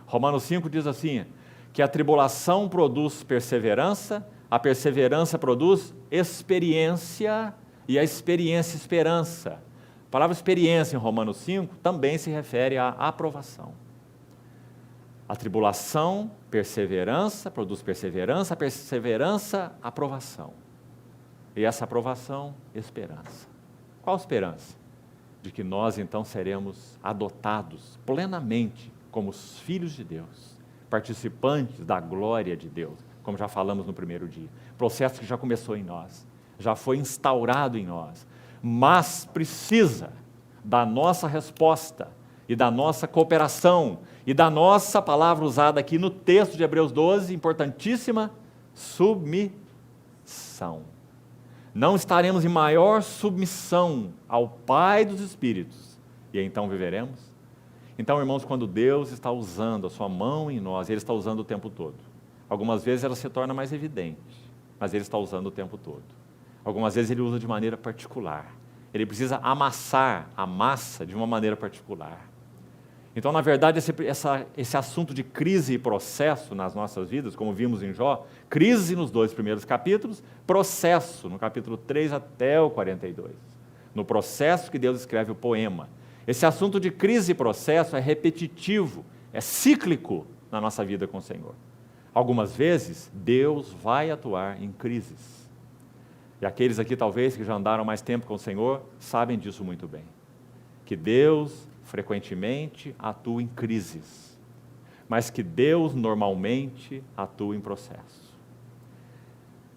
Romanos 5 diz assim, que a tribulação produz perseverança, a perseverança produz experiência e a experiência esperança. A palavra experiência em Romanos 5 também se refere à aprovação. A tribulação, perseverança, produz perseverança, a perseverança, aprovação. E essa aprovação, esperança. Qual esperança? De que nós então seremos adotados plenamente como os filhos de Deus, participantes da glória de Deus, como já falamos no primeiro dia. Processo que já começou em nós, já foi instaurado em nós, mas precisa da nossa resposta e da nossa cooperação e da nossa palavra usada aqui no texto de Hebreus 12, importantíssima, submissão. Não estaremos em maior submissão ao Pai dos Espíritos, e então viveremos? Então, irmãos, quando Deus está usando a sua mão em nós, Ele está usando o tempo todo. Algumas vezes ela se torna mais evidente, mas Ele está usando o tempo todo. Algumas vezes Ele usa de maneira particular. Ele precisa amassar a massa de uma maneira particular. Então, na verdade, esse assunto de crise e processo nas nossas vidas, como vimos em Jó, crise nos 2 primeiros capítulos, processo no capítulo 3 até o 42. No processo que Deus escreve o poema. Esse assunto de crise e processo é repetitivo, é cíclico na nossa vida com o Senhor. Algumas vezes, Deus vai atuar em crises. E aqueles aqui, talvez, que já andaram mais tempo com o Senhor, sabem disso muito bem. Que Deus frequentemente atua em crises, mas que Deus normalmente atua em processo.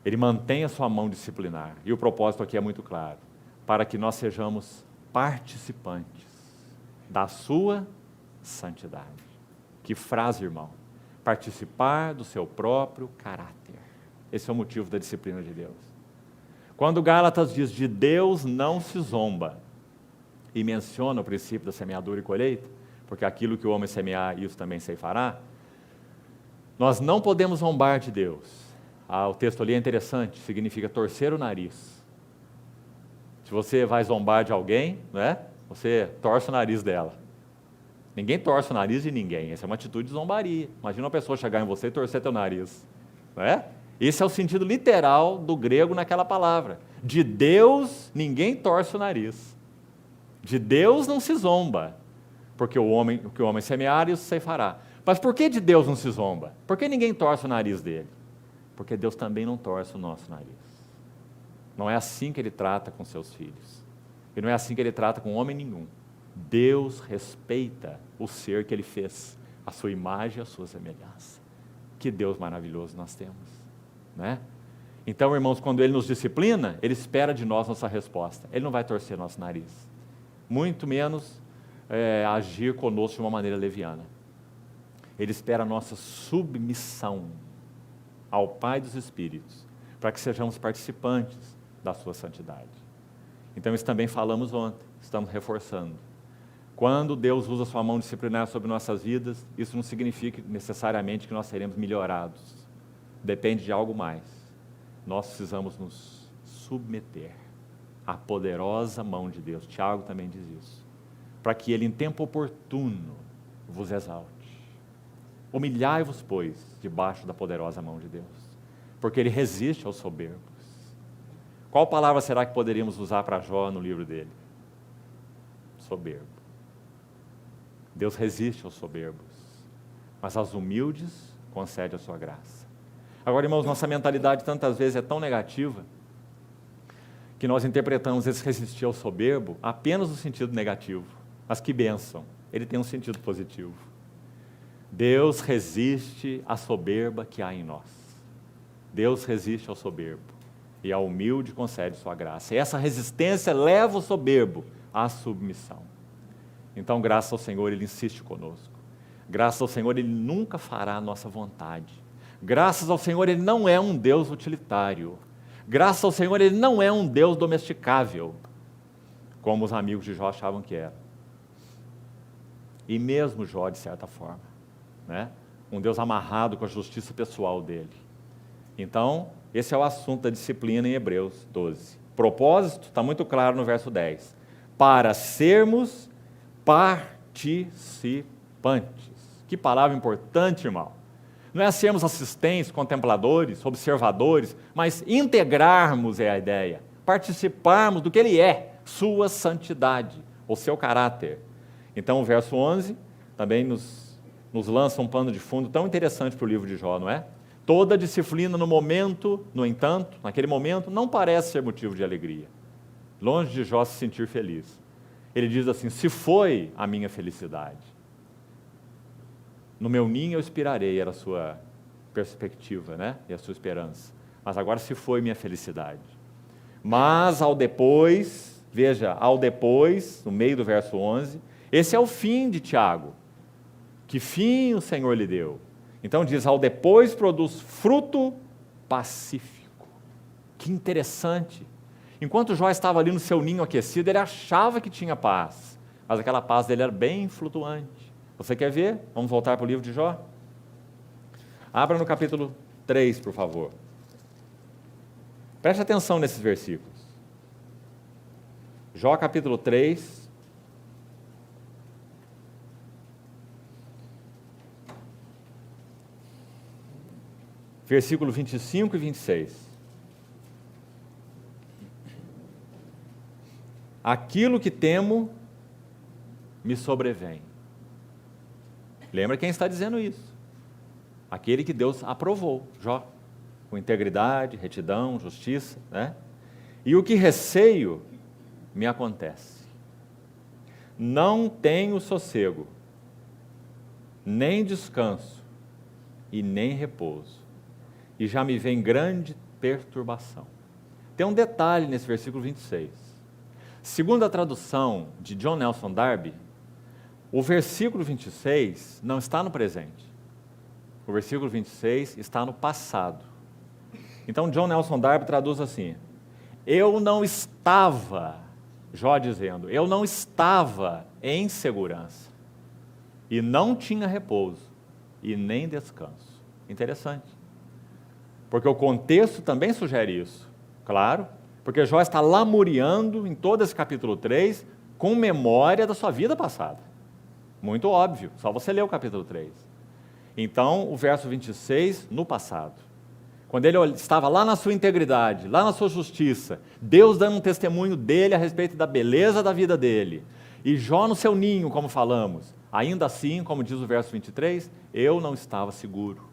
Ele mantém a sua mão disciplinar, e o propósito aqui é muito claro, para que nós sejamos participantes da sua santidade. Que frase, irmão! Participar do seu próprio caráter. Esse é o motivo da disciplina de Deus. Quando Gálatas diz de Deus não se zomba, e menciona o princípio da semeadura e colheita, porque aquilo que o homem semear, isso também ceifará, nós não podemos zombar de Deus. O texto ali é interessante, significa torcer o nariz. Se você vai zombar de alguém, não é? Você torce o nariz dela. Ninguém torce o nariz de ninguém, essa é uma atitude de zombaria. Imagina uma pessoa chegar em você e torcer teu nariz, não é? Esse é o sentido literal do grego naquela palavra. De Deus, ninguém torce o nariz. De Deus não se zomba, porque o que o homem semear, isso ceifará. Mas por que de Deus não se zomba? Por que ninguém torce o nariz dele? Porque Deus também não torce o nosso nariz. Não é assim que Ele trata com seus filhos. E não é assim que Ele trata com homem nenhum. Deus respeita o ser que Ele fez, a sua imagem e a sua semelhança. Que Deus maravilhoso nós temos, né? Então, irmãos, quando Ele nos disciplina, Ele espera de nós nossa resposta. Ele não vai torcer nosso nariz. Muito menos agir conosco de uma maneira leviana. Ele espera a nossa submissão ao Pai dos Espíritos, para que sejamos participantes da sua santidade. Então, isso também falamos ontem, estamos reforçando. Quando Deus usa a sua mão disciplinar sobre nossas vidas, isso não significa necessariamente que nós seremos melhorados. Depende de algo mais. Nós precisamos nos submeter a poderosa mão de Deus. Tiago também diz isso. Para que Ele, em tempo oportuno, vos exalte. Humilhai-vos, pois, debaixo da poderosa mão de Deus. Porque Ele resiste aos soberbos. Qual palavra será que poderíamos usar para Jó no livro dele? Soberbo. Deus resiste aos soberbos, mas aos humildes concede a sua graça. Agora, irmãos, nossa mentalidade tantas vezes é tão negativa, que nós interpretamos esse resistir ao soberbo apenas no sentido negativo. Mas que bênção, ele tem um sentido positivo. Deus resiste à soberba que há em nós. Deus resiste ao soberbo e ao humilde concede sua graça. E essa resistência leva o soberbo à submissão. Então, graças ao Senhor, Ele insiste conosco. Graças ao Senhor, Ele nunca fará a nossa vontade. Graças ao Senhor, Ele não é um Deus utilitário. Graças ao Senhor, ele não é um Deus domesticável, como os amigos de Jó achavam que era. E mesmo Jó, de certa forma, né? Um Deus amarrado com a justiça pessoal dele. Então, esse é o assunto da disciplina em Hebreus 12. Propósito está muito claro no verso 10. Para sermos participantes. Que palavra importante, irmão. Não é sermos assistentes, contempladores, observadores, mas integrarmos é a ideia. Participarmos do que ele é, sua santidade, o seu caráter. Então, o verso 11 também nos lança um pano de fundo tão interessante para o livro de Jó, não é? Toda disciplina no momento, no entanto, naquele momento, não parece ser motivo de alegria. Longe de Jó se sentir feliz. Ele diz assim, se foi a minha felicidade, no meu ninho eu expirarei, era a sua perspectiva, né? E a sua esperança. Mas agora se foi minha felicidade. Mas ao depois, veja, ao depois, no meio do verso 11, esse é o fim de Tiago. Que fim o Senhor lhe deu? Então diz, ao depois produz fruto pacífico. Que interessante. Enquanto Jó estava ali no seu ninho aquecido, ele achava que tinha paz. Mas aquela paz dele era bem flutuante. Você quer ver? Vamos voltar para o livro de Jó? Abra no capítulo 3, por favor. Preste atenção nesses versículos. Jó capítulo 3. Versículo 25 e 26. Aquilo que temo me sobrevém. Lembra quem está dizendo isso? Aquele que Deus aprovou, Jó, com integridade, retidão, justiça, né? E o que receio me acontece. Não tenho sossego, nem descanso e nem repouso. E já me vem grande perturbação. Tem um detalhe nesse versículo 26. Segundo a tradução de John Nelson Darby, o versículo 26 não está no presente. O versículo 26 está no passado. Então, John Nelson Darby traduz assim, eu não estava, Jó dizendo, eu não estava em segurança, e não tinha repouso, e nem descanso. Interessante. Porque o contexto também sugere isso, claro, porque Jó está lamuriando em todo esse capítulo 3 com memória da sua vida passada. Muito óbvio, só você ler o capítulo 3. Então, o verso 26, no passado. Quando ele estava lá na sua integridade, lá na sua justiça, Deus dando um testemunho dele a respeito da beleza da vida dele. E Jó no seu ninho, como falamos. Ainda assim, como diz o verso 23, eu não estava seguro.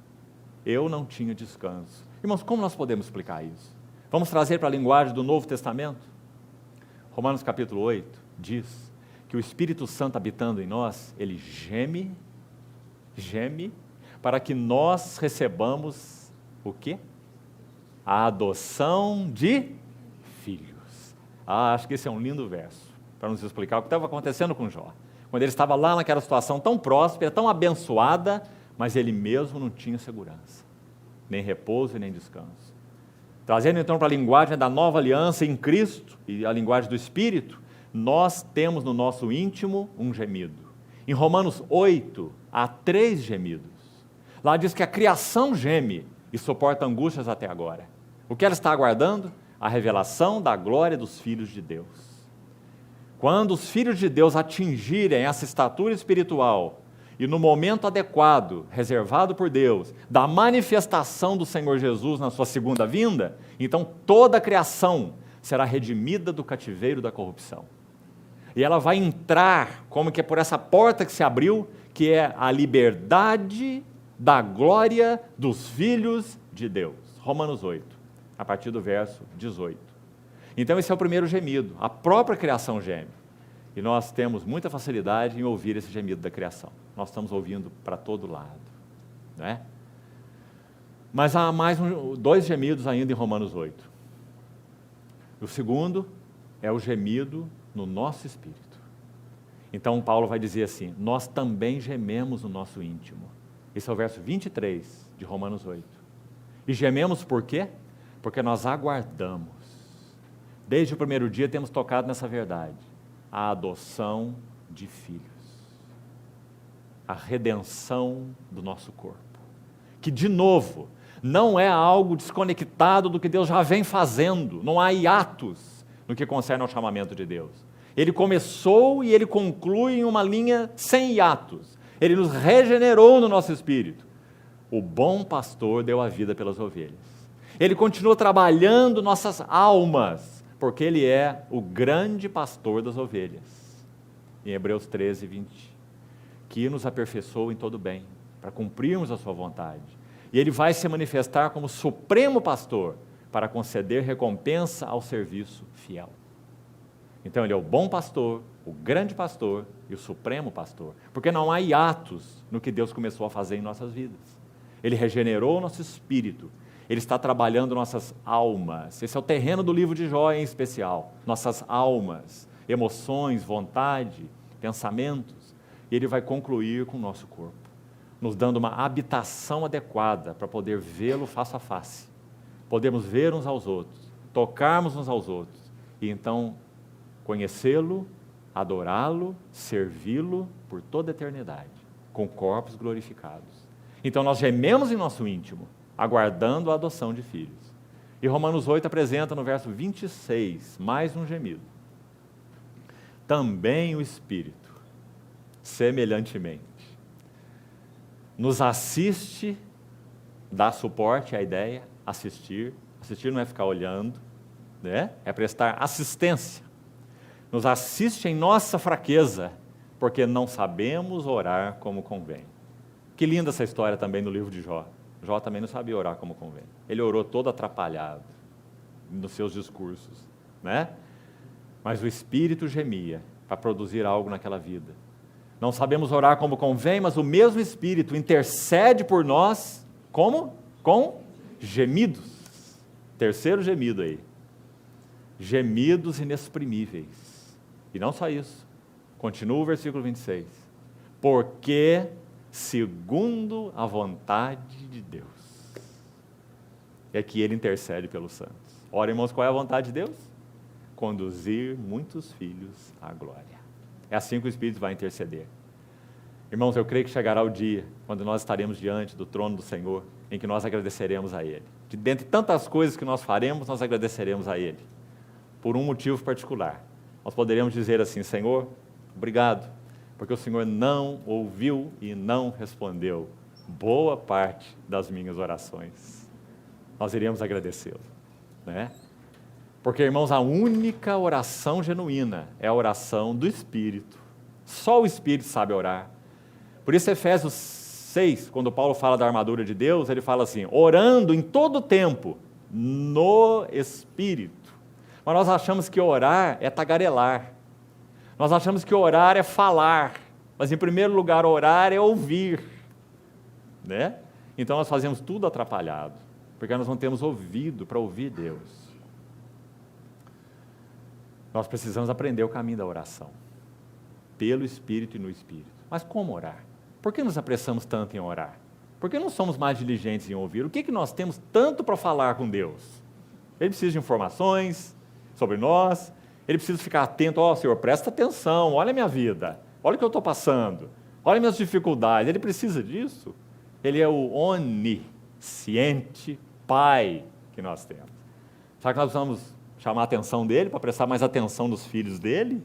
Eu não tinha descanso. Irmãos, como nós podemos explicar isso? Vamos trazer para a linguagem do Novo Testamento? Romanos capítulo 8 diz que o Espírito Santo habitando em nós, ele geme, para que nós recebamos o quê? A adoção de filhos. Acho que esse é um lindo verso, para nos explicar o que estava acontecendo com Jó. Quando ele estava lá naquela situação tão próspera, tão abençoada, mas ele mesmo não tinha segurança, nem repouso e nem descanso. Trazendo então para a linguagem da nova aliança em Cristo, e a linguagem do Espírito, nós temos no nosso íntimo um gemido. Em Romanos 8, há 3 gemidos. Lá diz que a criação geme e suporta angústias até agora. O que ela está aguardando? A revelação da glória dos filhos de Deus. Quando os filhos de Deus atingirem essa estatura espiritual e no momento adequado, reservado por Deus, da manifestação do Senhor Jesus na sua segunda vinda, então toda a criação será redimida do cativeiro da corrupção. E ela vai entrar, como que é por essa porta que se abriu, que é a liberdade da glória dos filhos de Deus. Romanos 8, a partir do verso 18. Então esse é o primeiro gemido, a própria criação geme. E nós temos muita facilidade em ouvir esse gemido da criação. Nós estamos ouvindo para todo lado, não é? Mas há mais 2 gemidos ainda em Romanos 8. O segundo é o gemido no nosso espírito. Então Paulo vai dizer assim, nós também gememos no nosso íntimo. Esse é o verso 23 de Romanos 8. E gememos por quê? Porque nós aguardamos. Desde o primeiro dia temos tocado nessa verdade. A adoção de filhos. A redenção do nosso corpo. Que, de novo, não é algo desconectado do que Deus já vem fazendo. Não há hiatos no que concerne ao chamamento de Deus. Ele começou e ele conclui em uma linha sem hiatos. Ele nos regenerou no nosso espírito. O bom pastor deu a vida pelas ovelhas. Ele continua trabalhando nossas almas, porque ele é o grande pastor das ovelhas. Em Hebreus 13, 20. Que nos aperfeiçoou em todo bem, para cumprirmos a sua vontade. E ele vai se manifestar como supremo pastor, para conceder recompensa ao serviço fiel. Então ele é o bom pastor, o grande pastor e o supremo pastor, porque não há hiatos no que Deus começou a fazer em nossas vidas. Ele regenerou o nosso espírito, ele está trabalhando nossas almas. Esse é o terreno do livro de Jó em especial, nossas almas, emoções, vontade, pensamentos, e ele vai concluir com o nosso corpo, nos dando uma habitação adequada para poder vê-lo face a face, podemos ver uns aos outros, tocarmos uns aos outros, e então conhecê-lo, adorá-lo, servi-lo por toda a eternidade, com corpos glorificados. Então nós gememos em nosso íntimo, aguardando a adoção de filhos. E Romanos 8 apresenta no verso 26, mais um gemido. Também o Espírito, semelhantemente, nos assiste, dá suporte à ideia, assistir não é ficar olhando, né? É prestar assistência. Nos assiste em nossa fraqueza, porque não sabemos orar como convém. Que linda essa história também no livro de Jó. Jó também não sabia orar como convém. Ele orou todo atrapalhado nos seus discursos, né? Mas o Espírito gemia para produzir algo naquela vida. Não sabemos orar como convém, mas o mesmo Espírito intercede por nós, como? Com gemidos. Terceiro gemido aí. Gemidos inexprimíveis. E não só isso. Continua o versículo 26. Porque segundo a vontade de Deus é que ele intercede pelos santos. Ora, irmãos, qual é a vontade de Deus? Conduzir muitos filhos à glória. É assim que o Espírito vai interceder. Irmãos, eu creio que chegará o dia quando nós estaremos diante do trono do Senhor, em que nós agradeceremos a Ele. De dentre tantas coisas que nós faremos, nós agradeceremos a Ele. Por um motivo particular. Nós poderíamos dizer assim: Senhor, obrigado, porque o Senhor não ouviu e não respondeu boa parte das minhas orações. Nós iríamos agradecê-lo, né? Porque, irmãos, a única oração genuína é a oração do Espírito. Só o Espírito sabe orar. Por isso, Efésios 6, quando Paulo fala da armadura de Deus, ele fala assim: orando em todo o tempo, no Espírito. Mas nós achamos que orar é tagarelar. Nós achamos que orar é falar. Mas, em primeiro lugar, orar é ouvir, né? Então, nós fazemos tudo atrapalhado, porque nós não temos ouvido para ouvir Deus. Nós precisamos aprender o caminho da oração, pelo Espírito e no Espírito. Mas como orar? Por que nos apressamos tanto em orar? Por que não somos mais diligentes em ouvir? O que nós temos tanto para falar com Deus? Ele precisa de informações sobre nós, ele precisa ficar atento: ó, Senhor, presta atenção, olha a minha vida, olha o que eu estou passando, olha minhas dificuldades. Ele precisa disso? Ele é o onisciente Pai que nós temos. Será que nós precisamos chamar a atenção dele, para prestar mais atenção nos filhos dele?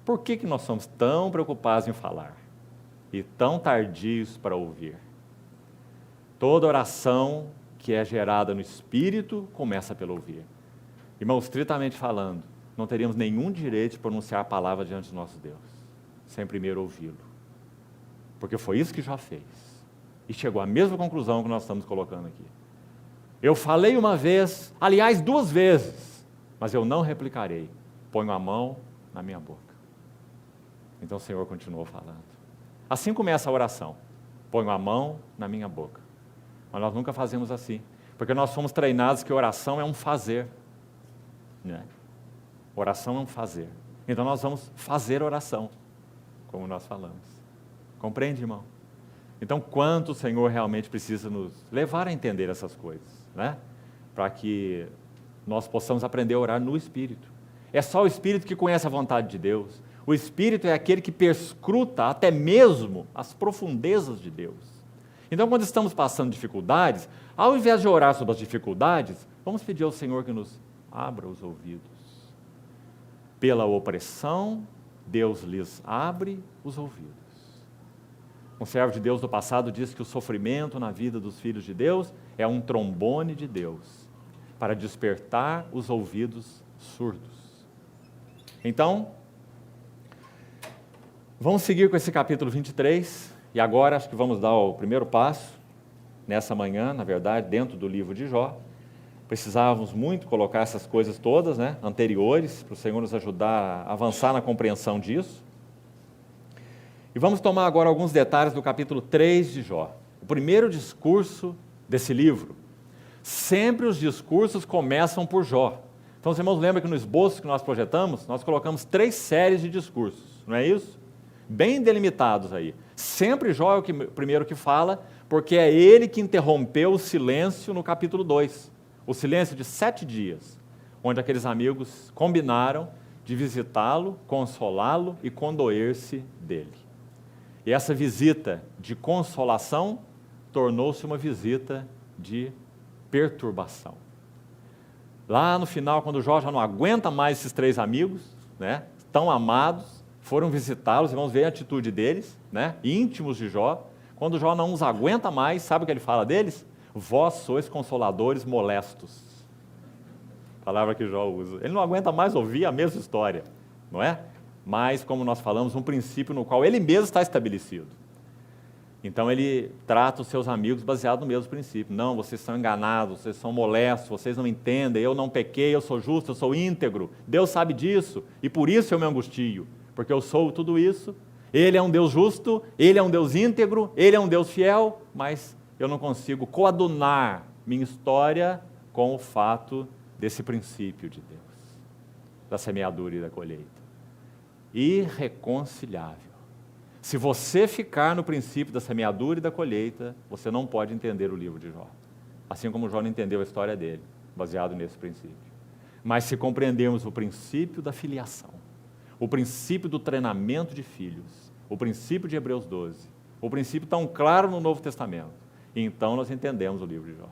Por que nós somos tão preocupados em falar e tão tardios para ouvir? Toda oração que é gerada no Espírito começa pelo ouvir. Irmãos, estritamente falando, não teríamos nenhum direito de pronunciar a palavra diante do nosso Deus, sem primeiro ouvi-lo. Porque foi isso que Jó fez. E chegou à mesma conclusão que nós estamos colocando aqui. Eu falei uma vez, aliás, 2 vezes, mas eu não replicarei. Ponho a mão na minha boca. Então o Senhor continuou falando. Assim começa a oração. Ponho a mão na minha boca. Mas nós nunca fazemos assim, porque nós fomos treinados que oração é um fazer, né? Oração é um fazer. Então nós vamos fazer oração, como nós falamos. Compreende, irmão? Então, quanto o Senhor realmente precisa nos levar a entender essas coisas, né? para que nós possamos aprender a orar no Espírito. É só o Espírito que conhece a vontade de Deus. O Espírito é aquele que perscruta até mesmo as profundezas de Deus. Então, quando estamos passando dificuldades, ao invés de orar sobre as dificuldades, vamos pedir ao Senhor que nos abra os ouvidos. Pela opressão, Deus lhes abre os ouvidos. Um servo de Deus do passado disse que o sofrimento na vida dos filhos de Deus é um trombone de Deus para despertar os ouvidos surdos. Então, vamos seguir com esse capítulo 23, e agora acho que vamos dar o primeiro passo, nessa manhã, na verdade, dentro do livro de Jó. Precisávamos muito colocar essas coisas todas, anteriores, para o Senhor nos ajudar a avançar na compreensão disso. E vamos tomar agora alguns detalhes do capítulo 3 de Jó. O primeiro discurso desse livro. Sempre os discursos começam por Jó. Então, os irmãos lembram que no esboço que nós projetamos, nós colocamos 3 séries de discursos, não é isso? Bem delimitados aí. Sempre Jó é o primeiro que fala, porque é ele que interrompeu o silêncio no capítulo 2. O silêncio de 7 dias, onde aqueles amigos combinaram de visitá-lo, consolá-lo e condoer-se dele. E essa visita de consolação tornou-se uma visita de perturbação. Lá no final, quando Jó já não aguenta mais esses 3 amigos, tão amados, foram visitá-los e vamos ver a atitude deles, íntimos de Jó. Quando Jó não os aguenta mais, sabe o que ele fala deles? Vós sois consoladores molestos. Palavra que Jó usa. Ele não aguenta mais ouvir a mesma história, não é? Mas, como nós falamos, um princípio no qual ele mesmo está estabelecido. Então ele trata os seus amigos baseado no mesmo princípio. Não, vocês são enganados, vocês são molestos, vocês não entendem, eu não pequei, eu sou justo, eu sou íntegro. Deus sabe disso e por isso eu me angustio, porque eu sou tudo isso. Ele é um Deus justo, Ele é um Deus íntegro, Ele é um Deus fiel, mas eu não consigo coadunar minha história com o fato desse princípio de Deus, da semeadura e da colheita. Irreconciliável. Se você ficar no princípio da semeadura e da colheita, você não pode entender o livro de Jó. Assim como Jó não entendeu a história dele, baseado nesse princípio. Mas se compreendermos o princípio da filiação, o princípio do treinamento de filhos, o princípio de Hebreus 12, o princípio tão claro no Novo Testamento, então nós entendemos o livro de Jó.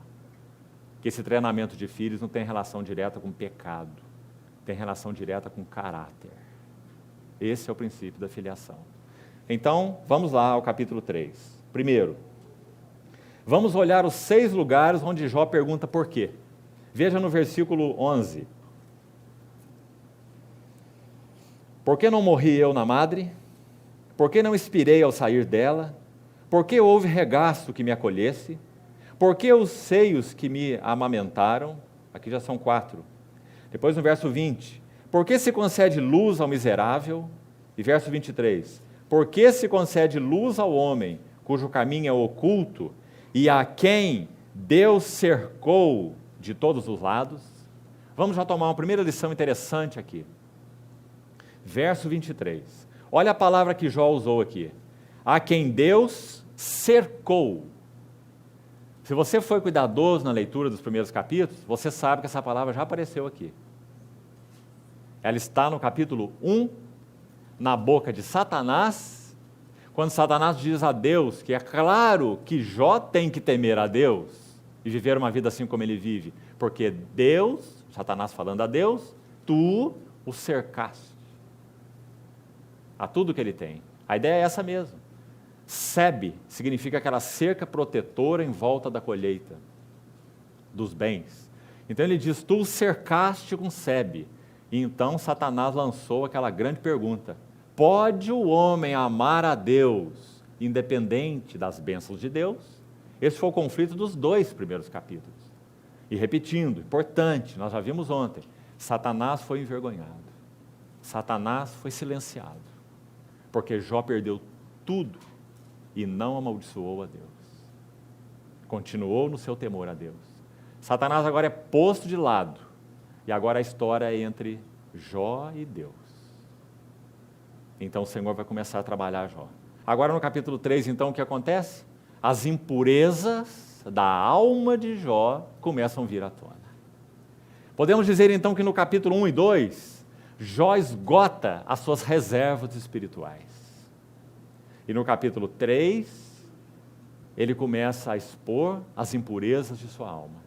Que esse treinamento de filhos não tem relação direta com pecado, tem relação direta com caráter. Esse é o princípio da filiação. Então, vamos lá ao capítulo 3. Primeiro, vamos olhar os 6 lugares onde Jó pergunta por quê. Veja no versículo 11. Por que não morri eu na madre? Por que não expirei ao sair dela? Por que houve regaço que me acolhesse? Por que os seios que me amamentaram? Aqui já são 4. Depois no verso 20. Por que se concede luz ao miserável? E verso 23. Por que se concede luz ao homem, cujo caminho é oculto, e a quem Deus cercou de todos os lados? Vamos já tomar uma primeira lição interessante aqui. Verso 23. Olha a palavra que Jó usou aqui. A quem Deus cercou. Se você foi cuidadoso na leitura dos primeiros capítulos, você sabe que essa palavra já apareceu aqui. Ela está no capítulo 1, na boca de Satanás, quando Satanás diz a Deus que é claro que Jó tem que temer a Deus e viver uma vida assim como ele vive, porque Deus, Satanás falando a Deus, tu o cercaste a tudo que ele tem. A ideia é essa mesmo. Sebe significa aquela cerca protetora em volta da colheita, dos bens. Então ele diz, tu o cercaste com sebe. E então Satanás lançou aquela grande pergunta, pode o homem amar a Deus independente das bênçãos de Deus? Esse foi o conflito dos 2 primeiros capítulos. E repetindo, importante, nós já vimos ontem, Satanás foi envergonhado, Satanás foi silenciado, porque Jó perdeu tudo e não amaldiçoou a Deus. Continuou no seu temor a Deus. Satanás agora é posto de lado, e agora a história é entre Jó e Deus. Então o Senhor vai começar a trabalhar Jó. Agora no capítulo 3, então, o que acontece? As impurezas da alma de Jó começam a vir à tona. Podemos dizer então que no capítulo 1 e 2, Jó esgota as suas reservas espirituais. E no capítulo 3, ele começa a expor as impurezas de sua alma.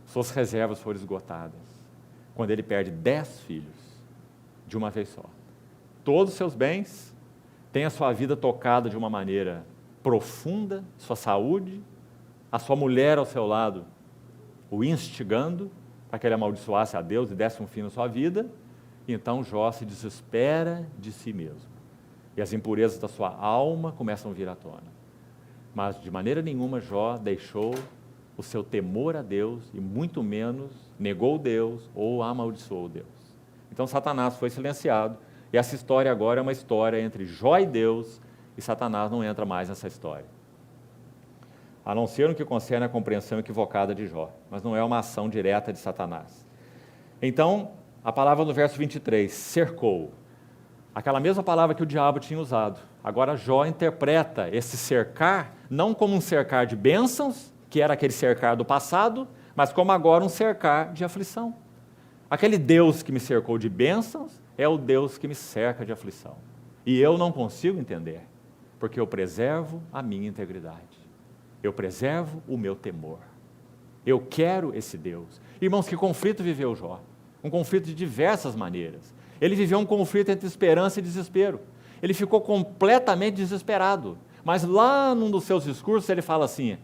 Suas reservas foram esgotadas, quando ele perde 10 filhos, de uma vez só. Todos os seus bens, tem a sua vida tocada de uma maneira profunda, sua saúde, a sua mulher ao seu lado, o instigando, para que ele amaldiçoasse a Deus e desse um fim na sua vida. E então Jó se desespera de si mesmo. E as impurezas da sua alma começam a vir à tona. Mas de maneira nenhuma Jó deixou o seu temor a Deus e muito menos negou Deus ou amaldiçoou Deus. Então Satanás foi silenciado e essa história agora é uma história entre Jó e Deus e Satanás não entra mais nessa história. A não ser no que concerne a compreensão equivocada de Jó, mas não é uma ação direta de Satanás. Então, a palavra no verso 23, cercou, aquela mesma palavra que o diabo tinha usado. Agora Jó interpreta esse cercar, não como um cercar de bênçãos, que era aquele cercar do passado, mas como agora um cercar de aflição. Aquele Deus que me cercou de bênçãos é o Deus que me cerca de aflição. E eu não consigo entender, porque eu preservo a minha integridade. Eu preservo o meu temor. Eu quero esse Deus. Irmãos, que conflito viveu Jó? Um conflito de diversas maneiras. Ele viveu um conflito entre esperança e desespero. Ele ficou completamente desesperado. Mas lá num dos seus discursos ele fala assim: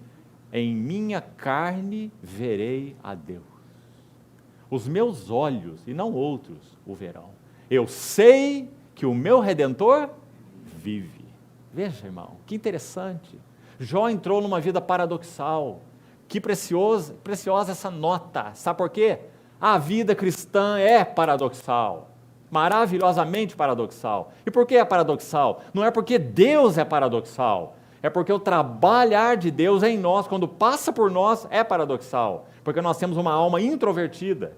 em minha carne verei a Deus. Os meus olhos, e não outros, o verão. Eu sei que o meu Redentor vive. Veja, irmão, que interessante. Jó entrou numa vida paradoxal. Que preciosa essa nota. Sabe por quê? A vida cristã é paradoxal. Maravilhosamente paradoxal. E por que é paradoxal? Não é porque Deus é paradoxal. É porque o trabalhar de Deus em nós, quando passa por nós, é paradoxal. Porque nós temos uma alma introvertida,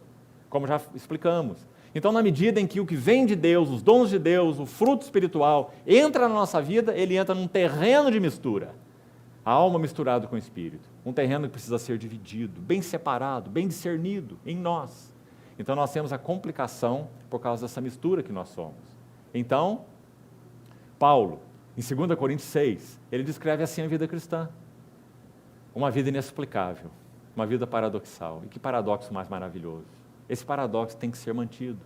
como já explicamos. Então, na medida em que o que vem de Deus, os dons de Deus, o fruto espiritual, entra na nossa vida, ele entra num terreno de mistura. A alma misturada com o espírito. Um terreno que precisa ser dividido, bem separado, bem discernido em nós. Então, nós temos a complicação por causa dessa mistura que nós somos. Então, Paulo, em 2 Coríntios 6, ele descreve assim a vida cristã. Uma vida inexplicável, uma vida paradoxal. E que paradoxo mais maravilhoso. Esse paradoxo tem que ser mantido,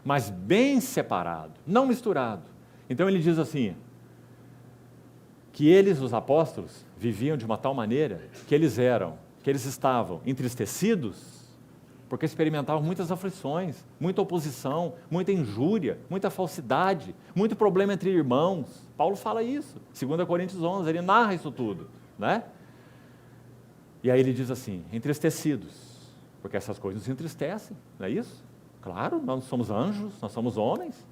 mas bem separado, não misturado. Então ele diz assim, que eles, os apóstolos, viviam de uma tal maneira que eles estavam entristecidos, porque experimentavam muitas aflições, muita oposição, muita injúria, muita falsidade, muito problema entre irmãos. Paulo fala isso, 2 Coríntios 11, ele narra isso tudo, né? E aí ele diz assim, entristecidos, porque essas coisas nos entristecem, não é isso? Claro, nós não somos anjos, nós somos homens.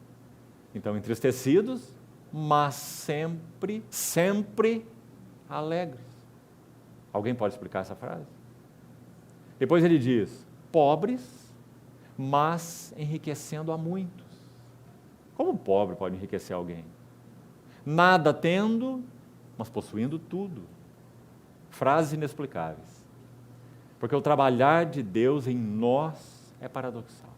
Então, entristecidos, mas sempre, sempre alegres. Alguém pode explicar essa frase? Depois ele diz, pobres, mas enriquecendo a muitos. Como um pobre pode enriquecer alguém? Nada tendo, mas possuindo tudo. Frases inexplicáveis. Porque o trabalhar de Deus em nós é paradoxal.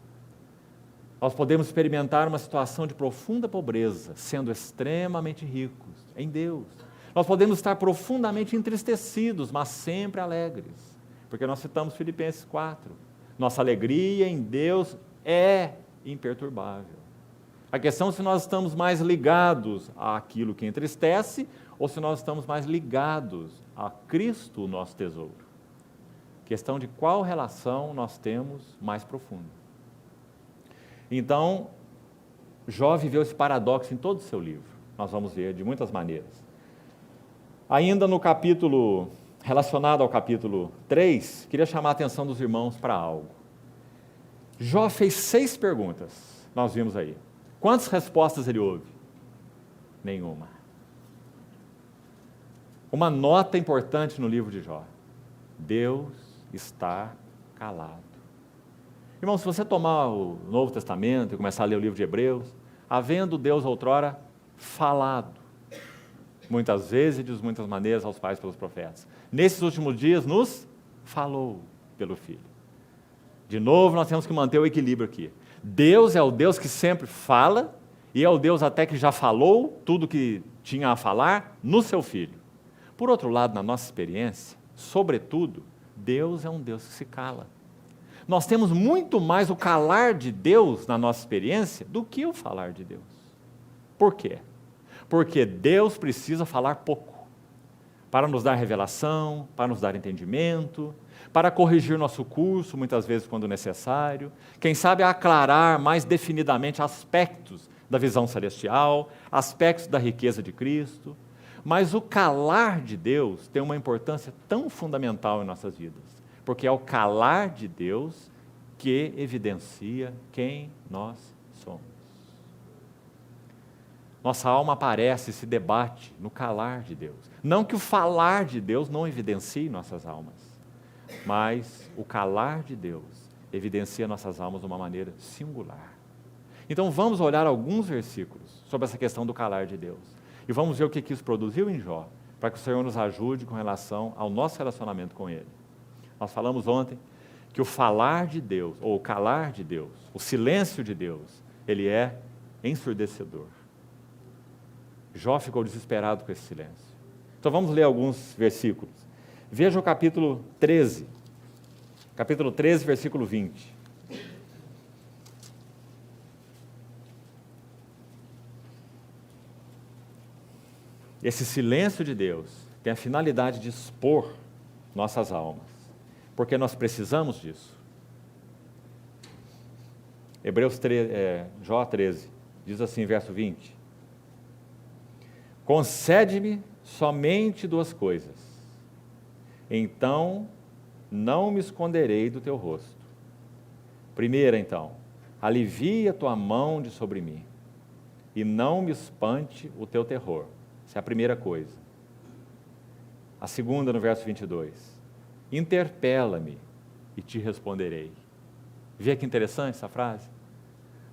Nós podemos experimentar uma situação de profunda pobreza, sendo extremamente ricos em Deus. Nós podemos estar profundamente entristecidos, mas sempre alegres. Porque nós citamos Filipenses 4. Nossa alegria em Deus é imperturbável. A questão é se nós estamos mais ligados àquilo que entristece ou se nós estamos mais ligados a Cristo, o nosso tesouro. Questão de qual relação nós temos mais profunda. Então, Jó viveu esse paradoxo em todo o seu livro. Nós vamos ver de muitas maneiras. Ainda no capítulo, relacionado ao capítulo 3, queria chamar a atenção dos irmãos para algo. Jó fez 6 perguntas, nós vimos aí. Quantas respostas ele houve? Nenhuma. Uma nota importante no livro de Jó. Deus está calado. Irmão, se você tomar o Novo Testamento e começar a ler o livro de Hebreus, havendo Deus outrora falado, muitas vezes e de muitas maneiras aos pais pelos profetas, nesses últimos dias nos falou pelo Filho. De novo, nós temos que manter o equilíbrio aqui. Deus é o Deus que sempre fala, e é o Deus até que já falou tudo que tinha a falar no seu Filho. Por outro lado, na nossa experiência, sobretudo, Deus é um Deus que se cala. Nós temos muito mais o calar de Deus na nossa experiência do que o falar de Deus. Por quê? Porque Deus precisa falar pouco para nos dar revelação, para nos dar entendimento, para corrigir nosso curso, muitas vezes quando necessário, quem sabe aclarar mais definidamente aspectos da visão celestial, aspectos da riqueza de Cristo. Mas o calar de Deus tem uma importância tão fundamental em nossas vidas, porque é o calar de Deus que evidencia quem nós somos. Nossa alma aparece, se debate no calar de Deus. Não que o falar de Deus não evidencie nossas almas, mas o calar de Deus evidencia nossas almas de uma maneira singular. Então vamos olhar alguns versículos sobre essa questão do calar de Deus. E vamos ver o que isso produziu em Jó, para que o Senhor nos ajude com relação ao nosso relacionamento com Ele. Nós falamos ontem que o falar de Deus, ou o calar de Deus, o silêncio de Deus, ele é ensurdecedor. Jó ficou desesperado com esse silêncio. Então vamos ler alguns versículos. Veja o capítulo 13. Capítulo 13, versículo 20. Esse silêncio de Deus tem a finalidade de expor nossas almas, porque nós precisamos disso. Jó 13, diz assim, verso 20: concede-me somente duas coisas, então não me esconderei do teu rosto. Primeira, então, alivia a tua mão de sobre mim, e não me espante o teu terror. Essa é a primeira coisa. A segunda, no verso 22. Interpela-me e te responderei. Vê que interessante essa frase?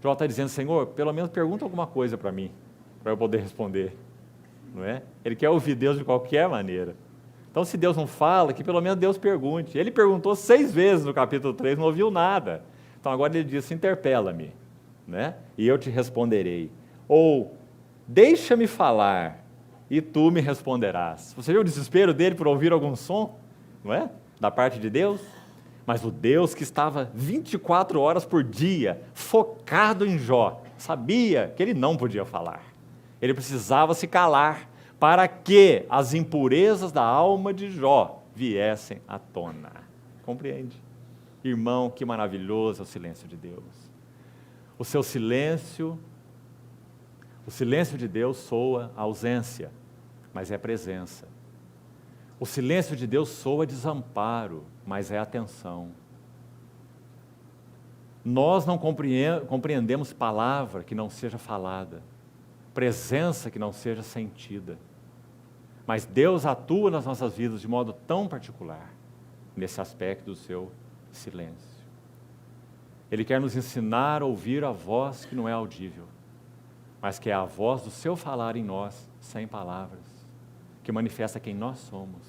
Jó está dizendo, Senhor, pelo menos pergunta alguma coisa para mim, para eu poder responder. Não é? Ele quer ouvir Deus de qualquer maneira. Então, se Deus não fala, que pelo menos Deus pergunte. Ele perguntou 6 vezes no capítulo 3, não ouviu nada. Então, agora ele diz, interpela-me, né? E eu te responderei. Ou, deixa-me falar e tu me responderás. Você viu o desespero dele por ouvir algum som, não é? Da parte de Deus? Mas o Deus que estava 24 horas por dia, focado em Jó, sabia que ele não podia falar. Ele precisava se calar para que as impurezas da alma de Jó viessem à tona. Compreende? Irmão, que maravilhoso é o silêncio de Deus. O seu silêncio... O silêncio de Deus soa ausência, mas é presença. O silêncio de Deus soa desamparo, mas é atenção. Nós não compreendemos palavra que não seja falada, presença que não seja sentida. Mas Deus atua nas nossas vidas de modo tão particular, nesse aspecto do seu silêncio. Ele quer nos ensinar a ouvir a voz que não é audível, mas que é a voz do seu falar em nós, sem palavras, que manifesta quem nós somos,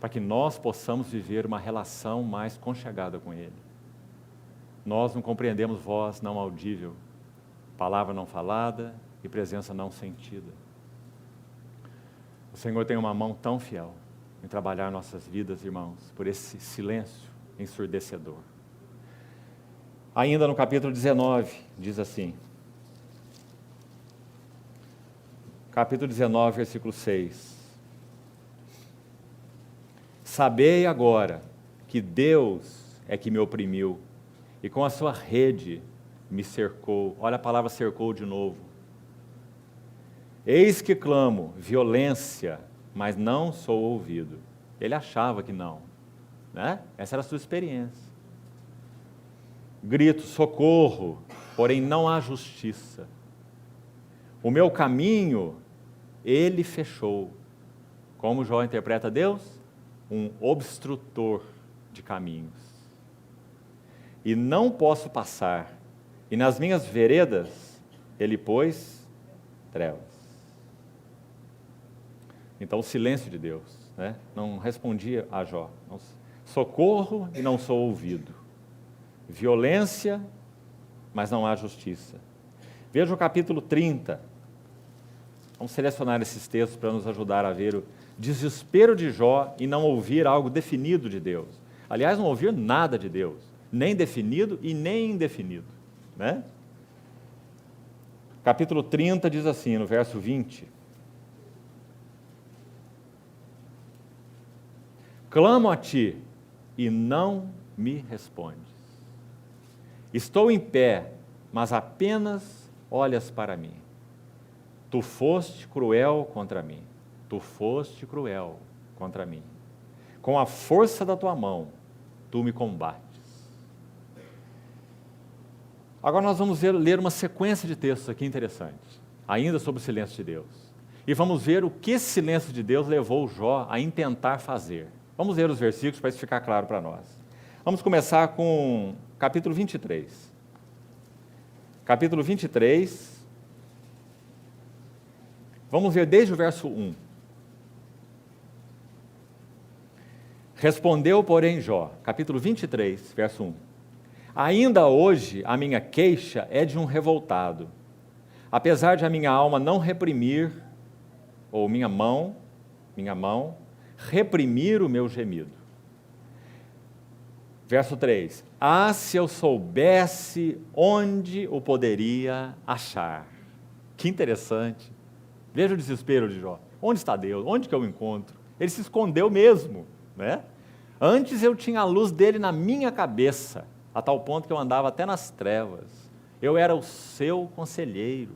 para que nós possamos viver uma relação mais conchegada com Ele. Nós não compreendemos voz não audível, palavra não falada e presença não sentida. O Senhor tem uma mão tão fiel em trabalhar nossas vidas, irmãos, por esse silêncio ensurdecedor. Ainda no capítulo 19, diz assim, capítulo 19, versículo 6. Sabei agora que Deus é que me oprimiu e com a sua rede me cercou. Olha a palavra cercou de novo. Eis que clamo violência, mas não sou ouvido. Ele achava que não, né? Essa era a sua experiência. Grito socorro, porém não há justiça. O meu caminho ele fechou. Como Jó interpreta Deus? Um obstrutor de caminhos. E não posso passar. E nas minhas veredas, ele pôs trevas. Então, o silêncio de Deus, né? Não respondia a Jó. Socorro e não sou ouvido. violência, mas não há justiça. Veja o capítulo 30. Vamos selecionar esses textos para nos ajudar a ver o desespero de Jó em não ouvir algo definido de Deus. Aliás, não ouvir nada de Deus, nem definido e nem indefinido, né? Capítulo 30 diz assim, no verso 20: clamo a ti e não me respondes. Estou em pé, mas apenas olhas para mim. Tu foste cruel contra mim. Tu foste cruel contra mim. Com a força da tua mão, tu me combates. Agora nós vamos ler uma sequência de textos aqui interessantes, ainda sobre o silêncio de Deus. E vamos ver o que esse silêncio de Deus levou Jó a intentar fazer. Vamos ler os versículos para isso ficar claro para nós. Vamos começar com capítulo 23. Capítulo 23. Vamos ver desde o verso 1. Respondeu, porém, Jó, capítulo 23, verso 1. Ainda hoje a minha queixa é de um revoltado. Apesar de a minha alma não reprimir, ou minha mão, reprimir o meu gemido. Verso 3. Ah, se eu soubesse onde o poderia achar. Que interessante. Veja o desespero de Jó. Onde está Deus? Onde que eu o encontro? Ele se escondeu mesmo, né? Antes eu tinha a luz dele na minha cabeça, a tal ponto que eu andava até nas trevas. Eu era o seu conselheiro,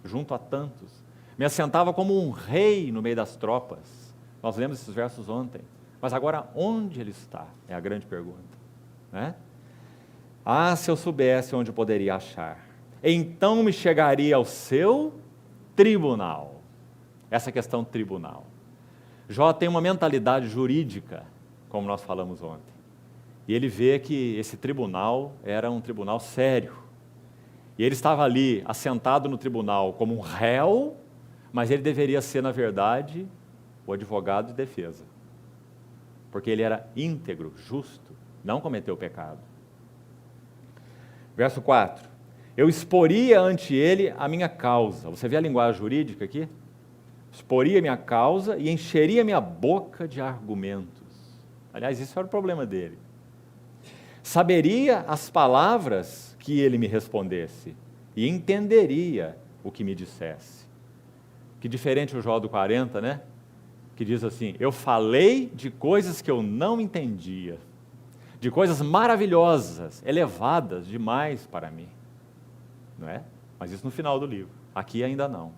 junto a tantos. Me assentava como um rei no meio das tropas. Nós lemos esses versos ontem. Mas agora, onde ele está? É a grande pergunta, né? Ah, se eu soubesse onde eu poderia achar. Então me chegaria ao seu tribunal. Essa questão tribunal. Jó tem uma mentalidade jurídica, como nós falamos ontem. E ele vê que esse tribunal era um tribunal sério. E ele estava ali, assentado no tribunal como um réu, mas ele deveria ser, na verdade, o advogado de defesa. Porque ele era íntegro, justo, não cometeu pecado. Verso 4. Eu exporia ante ele a minha causa. Você vê a linguagem jurídica aqui? Exporia minha causa e encheria minha boca de argumentos. Aliás, isso era o problema dele. Saberia as palavras que ele me respondesse e entenderia o que me dissesse. Que diferente o Jó do 40, né? Que diz assim, eu falei de coisas que eu não entendia, de coisas maravilhosas, elevadas demais para mim. Não é? Mas isso no final do livro. Aqui ainda não.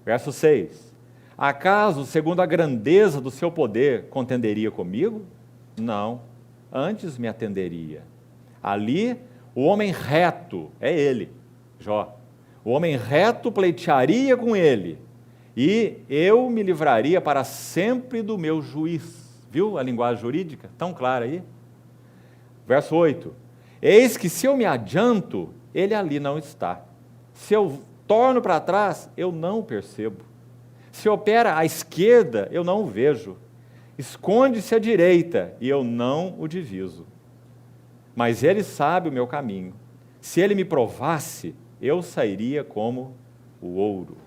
Verso 6. Acaso, segundo a grandeza do seu poder, contenderia comigo? Não, antes me atenderia. Ali, o homem reto, é ele, Jó. O homem reto pleitearia com ele, e eu me livraria para sempre do meu juiz. Viu a linguagem jurídica? Tão clara aí? Verso 8. Eis que se eu me adianto, ele ali não está. Se eu torno para trás, eu não o percebo. Se opera à esquerda, eu não o vejo. Esconde-se à direita, e eu não o diviso. Mas ele sabe o meu caminho. Se ele me provasse, eu sairia como o ouro.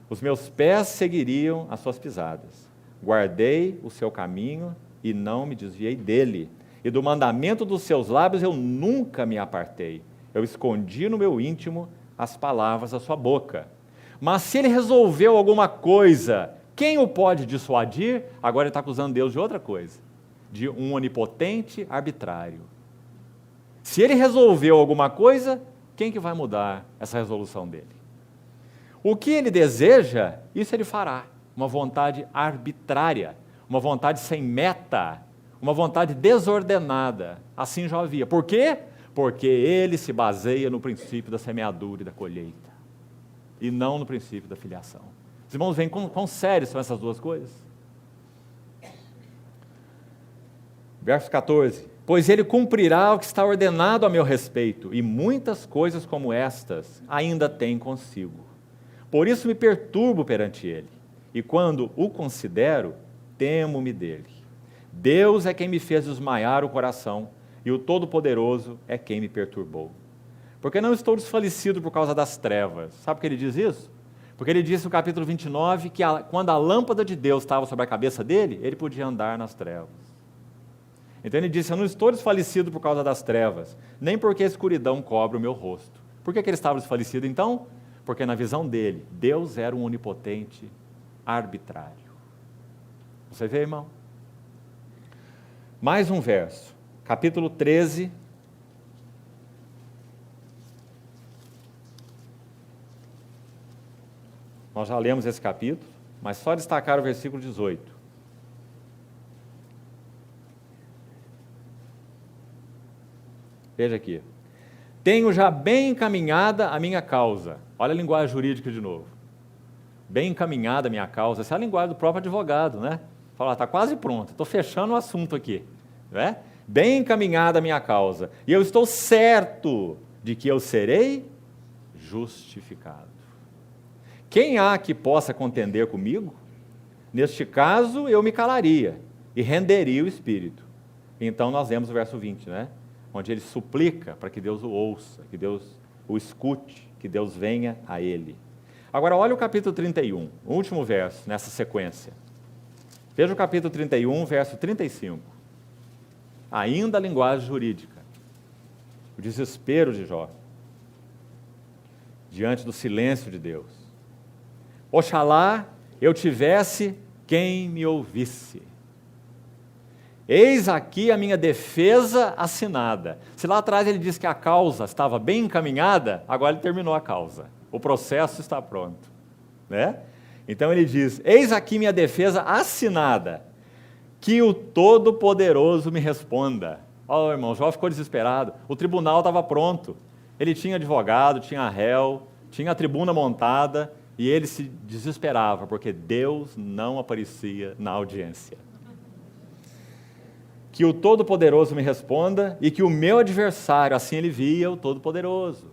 Os meus pés seguiriam as suas pisadas. Guardei o seu caminho e não me desviei dele. E do mandamento dos seus lábios eu nunca me apartei. Eu escondi no meu íntimo as palavras da sua boca. Mas se ele resolveu alguma coisa, quem o pode dissuadir? Agora ele está acusando Deus de outra coisa, de um onipotente arbitrário. Se ele resolveu alguma coisa, quem que vai mudar essa resolução dele? O que ele deseja, isso ele fará. Uma vontade arbitrária, uma vontade sem meta, uma vontade desordenada. Assim já havia. Por quê? Porque ele se baseia no princípio da semeadura e da colheita, e não no princípio da filiação. Os irmãos veem quão sérias são essas duas coisas? Verso 14. Pois ele cumprirá o que está ordenado a meu respeito, e muitas coisas como estas ainda tem consigo. Por isso me perturbo perante ele, e quando o considero, temo-me dele. Deus é quem me fez desmaiar o coração, e o Todo-Poderoso é quem me perturbou. Porque não estou desfalecido por causa das trevas. Sabe por que ele diz isso? Porque ele disse no capítulo 29 que quando a lâmpada de Deus estava sobre a cabeça dele, ele podia andar nas trevas. Então ele disse, eu não estou desfalecido por causa das trevas, nem porque a escuridão cobre o meu rosto. Por que ele estava desfalecido então? Porque na visão dele, Deus era um onipotente arbitrário. Você vê, irmão? Mais um verso, capítulo 13. Nós já lemos esse capítulo, mas só destacar o versículo 18. Veja aqui. Tenho já bem encaminhada a minha causa. Olha a linguagem jurídica de novo. Bem encaminhada a minha causa. Essa é a linguagem do próprio advogado, né? Fala, está quase pronto, estou fechando o assunto aqui. Não é? Bem encaminhada a minha causa. E eu estou certo de que eu serei justificado. Quem há que possa contender comigo? Neste caso, eu me calaria e renderia o Espírito. Então, nós lemos o verso 20, né? Onde ele suplica para que Deus o ouça, que Deus o escute, que Deus venha a ele. Agora, olha o capítulo 31, o último verso nessa sequência. Veja o capítulo 31, verso 35. Ainda a linguagem jurídica. O desespero de Jó. Diante do silêncio de Deus. Oxalá eu tivesse quem me ouvisse. Eis aqui a minha defesa assinada. Se lá atrás ele disse que a causa estava bem encaminhada, agora ele terminou a causa. O processo está pronto. Né? Então ele diz, eis aqui minha defesa assinada, que o Todo-Poderoso me responda. Ó, o irmão, Jó ficou desesperado. O tribunal estava pronto. Ele tinha advogado, tinha réu, tinha a tribuna montada, e ele se desesperava, porque Deus não aparecia na audiência. Que o Todo-Poderoso me responda e que o meu adversário, assim ele via o Todo-Poderoso.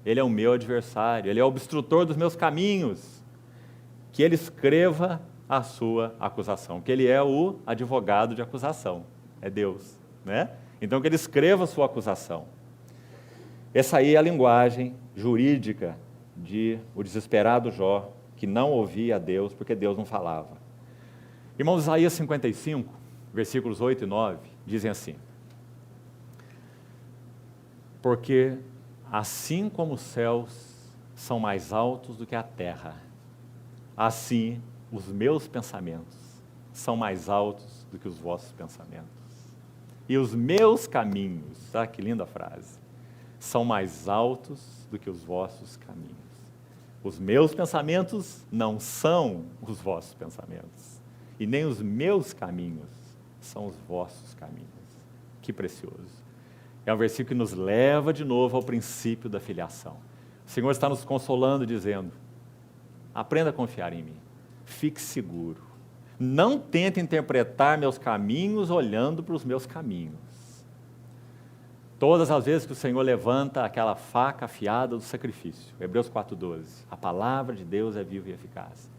Ele é o meu adversário, ele é o obstrutor dos meus caminhos. Que ele escreva a sua acusação, que ele é o advogado de acusação, é Deus, né? Então que ele escreva a sua acusação. Essa aí é a linguagem jurídica de o desesperado Jó, que não ouvia a Deus porque Deus não falava. Irmãos, Isaías 55, versículos 8 e 9, dizem assim: porque assim como os céus são mais altos do que a terra, assim os meus pensamentos são mais altos do que os vossos pensamentos. E os meus caminhos, tá? Que linda frase, são mais altos do que os vossos caminhos. Os meus pensamentos não são os vossos pensamentos, e nem os meus caminhos são os vossos caminhos. Que precioso. É um versículo que nos leva de novo ao princípio da filiação. O Senhor está nos consolando, dizendo: aprenda a confiar em mim, fique seguro. Não tente interpretar meus caminhos olhando para os meus caminhos. Todas as vezes que o Senhor levanta aquela faca afiada do sacrifício, Hebreus 4,12, a palavra de Deus é viva e eficaz.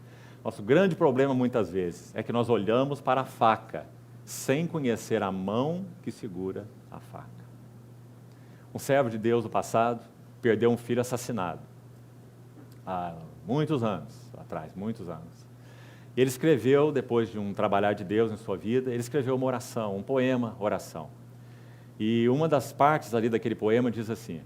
Nosso grande problema muitas vezes é que nós olhamos para a faca sem conhecer a mão que segura a faca. Um servo de Deus do passado perdeu um filho assassinado, há muitos anos atrás, muitos anos. Ele escreveu, depois de um trabalhar de Deus em sua vida, ele escreveu uma oração, um poema, oração. E uma das partes ali daquele poema diz assim: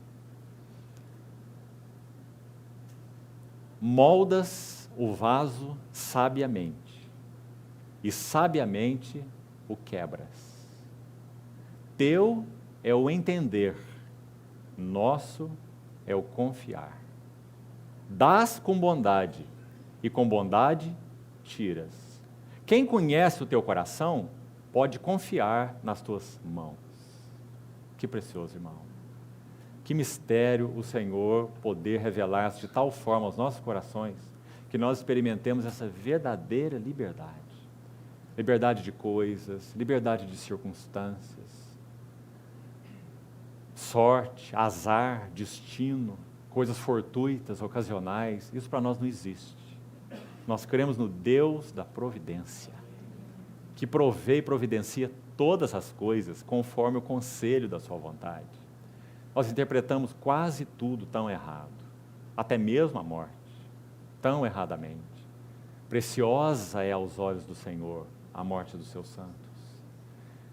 moldas o vaso sabiamente, e sabiamente o quebras. Teu é o entender, nosso é o confiar. Dás com bondade, e com bondade tiras. Quem conhece o teu coração pode confiar nas tuas mãos. Que precioso, irmão. Que mistério o Senhor poder revelar de tal forma aos nossos corações que nós experimentemos essa verdadeira liberdade. Liberdade de coisas, liberdade de circunstâncias, sorte, azar, destino, coisas fortuitas, ocasionais. Isso para nós não existe. Nós cremos no Deus da providência, que provê e providencia todas as coisas conforme o conselho da sua vontade. Nós interpretamos quase tudo tão errado, até mesmo a morte, tão erradamente. Preciosa é aos olhos do Senhor a morte dos seus santos.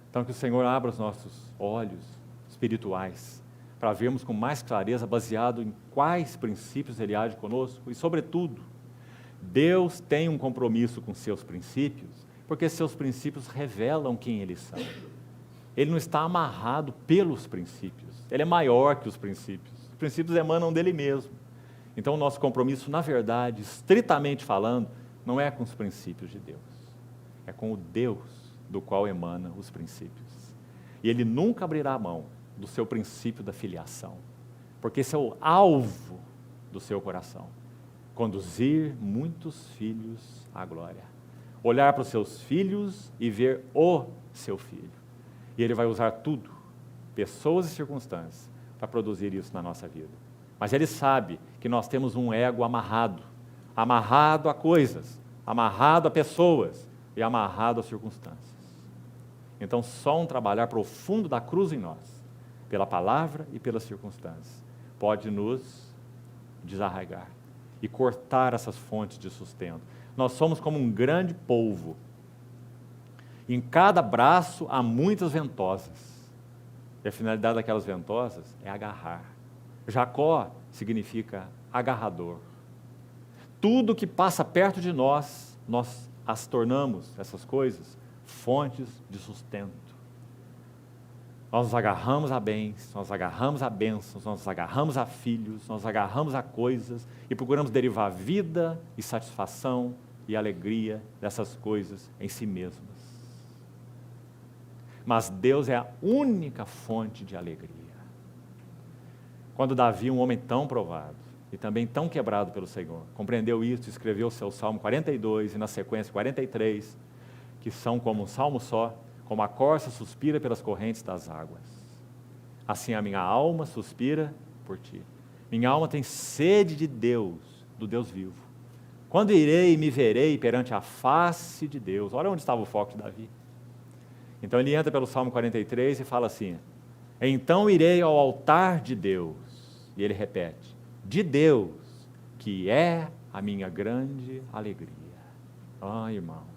Então que o Senhor abra os nossos olhos espirituais para vermos com mais clareza, baseado em quais princípios Ele age conosco e, sobretudo, Deus tem um compromisso com seus princípios, porque seus princípios revelam quem eles são. Ele não está amarrado pelos princípios, ele é maior que os princípios emanam dele mesmo. Então o nosso compromisso, na verdade, estritamente falando, não é com os princípios de Deus, é com o Deus do qual emana os princípios. E ele nunca abrirá mão do seu princípio da filiação, porque esse é o alvo do seu coração. Conduzir muitos filhos à glória. Olhar para os seus filhos e ver o seu filho. E ele vai usar tudo, pessoas e circunstâncias, para produzir isso na nossa vida. Mas ele sabe que nós temos um ego amarrado a coisas, amarrado a pessoas e amarrado a circunstâncias. Então só um trabalhar profundo da cruz em nós, pela palavra e pelas circunstâncias, pode nos desarraigar e cortar essas fontes de sustento. Nós somos como um grande polvo. Em cada braço há muitas ventosas. E a finalidade daquelas ventosas é agarrar. Jacó significa agarrador. Tudo que passa perto de nós, nós as tornamos, essas coisas, fontes de sustento. Nós nos agarramos a bens, nós nos agarramos a bênçãos, nós nos agarramos a filhos, nós nos agarramos a coisas e procuramos derivar vida e satisfação e alegria dessas coisas em si mesmas. Mas Deus é a única fonte de alegria. Quando Davi, um homem tão provado e também tão quebrado pelo Senhor, compreendeu isso, escreveu o seu Salmo 42 e na sequência 43, que são como um salmo só, como a corça suspira pelas correntes das águas. Assim a minha alma suspira por ti. Minha alma tem sede de Deus, do Deus vivo. Quando irei e me verei perante a face de Deus? Olha onde estava o foco de Davi. Então ele entra pelo Salmo 43 e fala assim: então irei ao altar de Deus. E ele repete: de Deus, que é a minha grande alegria. Ah, irmãos,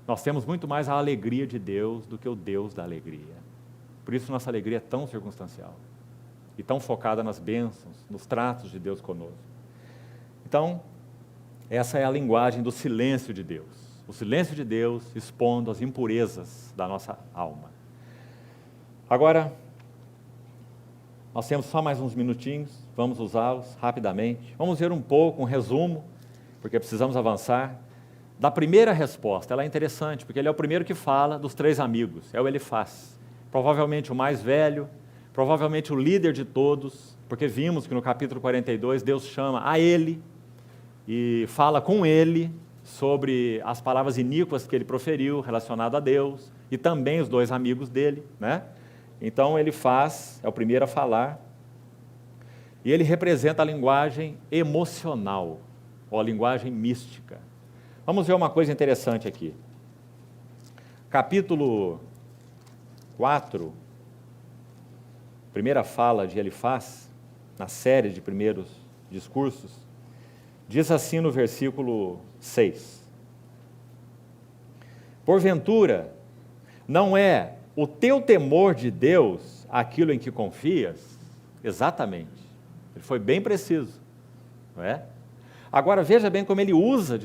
nós temos muito mais a alegria de Deus do que o Deus da alegria. Por isso nossa alegria é tão circunstancial e tão focada nas bênçãos, nos tratos de Deus conosco. Então, essa é a linguagem do silêncio de Deus. O silêncio de Deus expondo as impurezas da nossa alma. Agora, nós temos só mais uns minutinhos, vamos usá-los rapidamente. Vamos ver um pouco, um resumo, porque precisamos avançar. Da primeira resposta, ela é interessante, porque ele é o primeiro que fala dos 3 amigos, é o Elifaz. Provavelmente o mais velho, provavelmente o líder de todos, porque vimos que no capítulo 42 Deus chama a ele e fala com ele sobre as palavras iníquas que ele proferiu relacionado a Deus e também os 2 amigos dele, né? Então Elifaz é o primeiro a falar e ele representa a linguagem emocional, ou a linguagem mística. Vamos ver uma coisa interessante aqui. Capítulo 4, primeira fala de Elifaz, na série de primeiros discursos, diz assim no versículo 6. Porventura, não é o teu temor de Deus aquilo em que confias? Exatamente. Ele foi bem preciso, não é? Agora, veja bem como ele usa,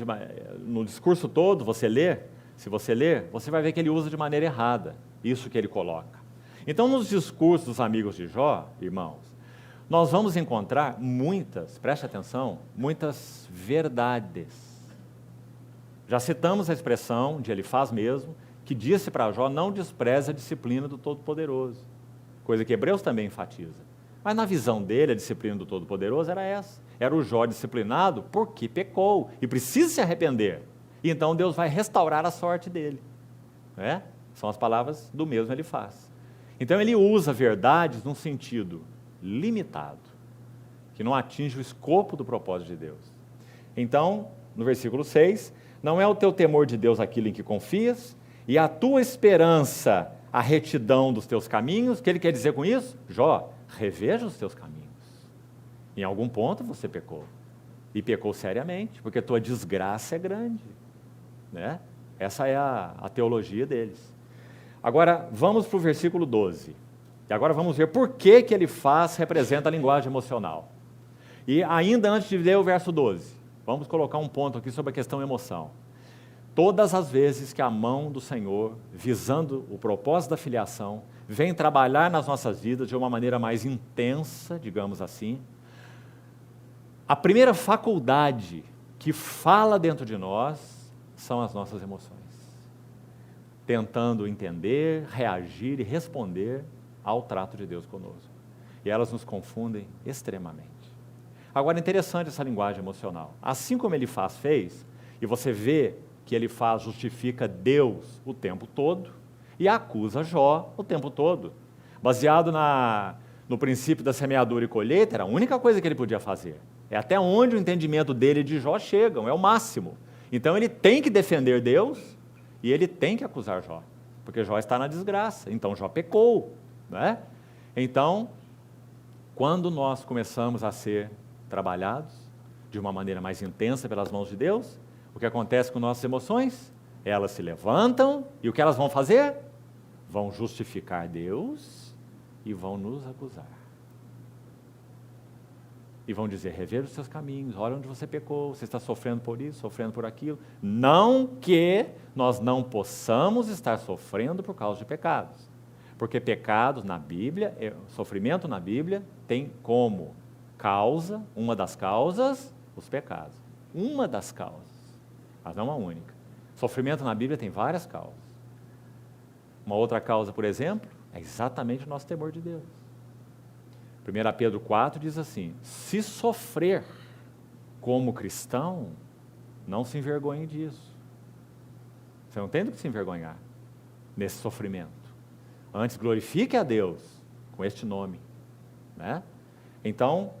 no discurso todo, se você ler, você vai ver que ele usa de maneira errada, isso que ele coloca. Então, nos discursos dos amigos de Jó, irmãos, nós vamos encontrar preste atenção, muitas verdades. Já citamos a expressão de Elifaz mesmo, que disse para Jó: não despreze a disciplina do Todo-Poderoso, coisa que Hebreus também enfatiza. Mas na visão dele, a disciplina do Todo-Poderoso era essa. Era o Jó disciplinado porque pecou e precisa se arrepender. E então Deus vai restaurar a sorte dele. Né? São as palavras do mesmo Elifaz. Então ele usa verdades num sentido limitado, que não atinge o escopo do propósito de Deus. Então, no versículo 6, não é o teu temor de Deus aquilo em que confias, e a tua esperança a retidão dos teus caminhos. O que ele quer dizer com isso? Jó, reveja os teus caminhos. Em algum ponto você pecou, e pecou seriamente, porque tua desgraça é grande, né? Essa é a teologia deles. Agora, vamos para o versículo 12. E agora vamos ver por que ele representa a linguagem emocional. E ainda antes de ler o verso 12, vamos colocar um ponto aqui sobre a questão emoção. Todas as vezes que a mão do Senhor, visando o propósito da filiação, vem trabalhar nas nossas vidas de uma maneira mais intensa, digamos assim, a primeira faculdade que fala dentro de nós são as nossas emoções. Tentando entender, reagir e responder ao trato de Deus conosco. E elas nos confundem extremamente. Agora, interessante essa linguagem emocional. Assim como Elifaz fez, e você vê que Elifaz justifica Deus o tempo todo e acusa Jó o tempo todo. Baseado no princípio da semeadura e colheita, era a única coisa que ele podia fazer. É até onde o entendimento dele e de Jó chegam, é o máximo. Então ele tem que defender Deus e ele tem que acusar Jó, porque Jó está na desgraça, então Jó pecou, né? Então, quando nós começamos a ser trabalhados de uma maneira mais intensa pelas mãos de Deus, o que acontece com nossas emoções? Elas se levantam e o que elas vão fazer? Vão justificar Deus e vão nos acusar. E vão dizer, reveja os seus caminhos, olha onde você pecou, você está sofrendo por isso, sofrendo por aquilo. Não que nós não possamos estar sofrendo por causa de pecados. Porque pecados na Bíblia, sofrimento na Bíblia, tem como causa, uma das causas, os pecados. Uma das causas, mas não a única. Sofrimento na Bíblia tem várias causas. Uma outra causa, por exemplo, é exatamente o nosso temor de Deus. 1 Pedro 4 diz assim, se sofrer como cristão, não se envergonhe disso. Você não tem do que se envergonhar nesse sofrimento. Antes glorifique a Deus com este nome, né? Então,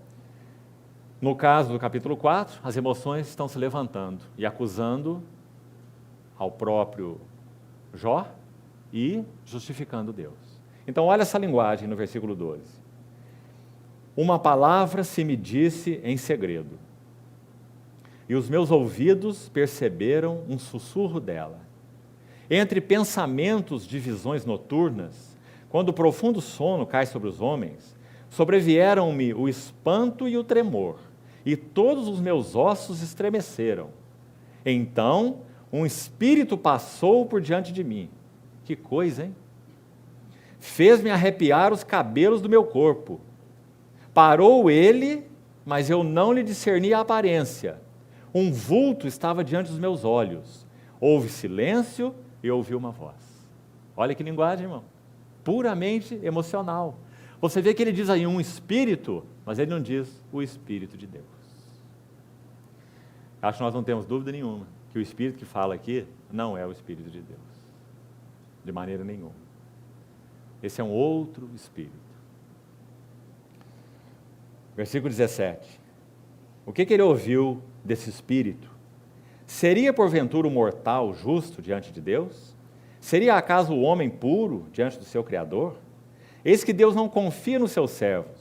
no caso do capítulo 4, as emoções estão se levantando e acusando ao próprio Jó e justificando Deus. Então, olha essa linguagem no versículo 12. Uma palavra se me disse em segredo, e os meus ouvidos perceberam um sussurro dela. Entre pensamentos de visões noturnas, quando o profundo sono cai sobre os homens, sobrevieram-me o espanto e o tremor, e todos os meus ossos estremeceram. Então, um espírito passou por diante de mim. Que coisa, hein? Fez-me arrepiar os cabelos do meu corpo. Parou ele, mas eu não lhe discerni a aparência. Um vulto estava diante dos meus olhos. Houve silêncio e ouvi uma voz. Olha que linguagem, irmão. Puramente emocional. Você vê que ele diz aí um espírito, mas ele não diz o Espírito de Deus. Acho que nós não temos dúvida nenhuma que o Espírito que fala aqui não é o Espírito de Deus. De maneira nenhuma. Esse é um outro Espírito. Versículo 17. O que ele ouviu desse Espírito? Seria porventura o mortal justo diante de Deus? Seria acaso o homem puro diante do seu Criador? Eis que Deus não confia nos seus servos,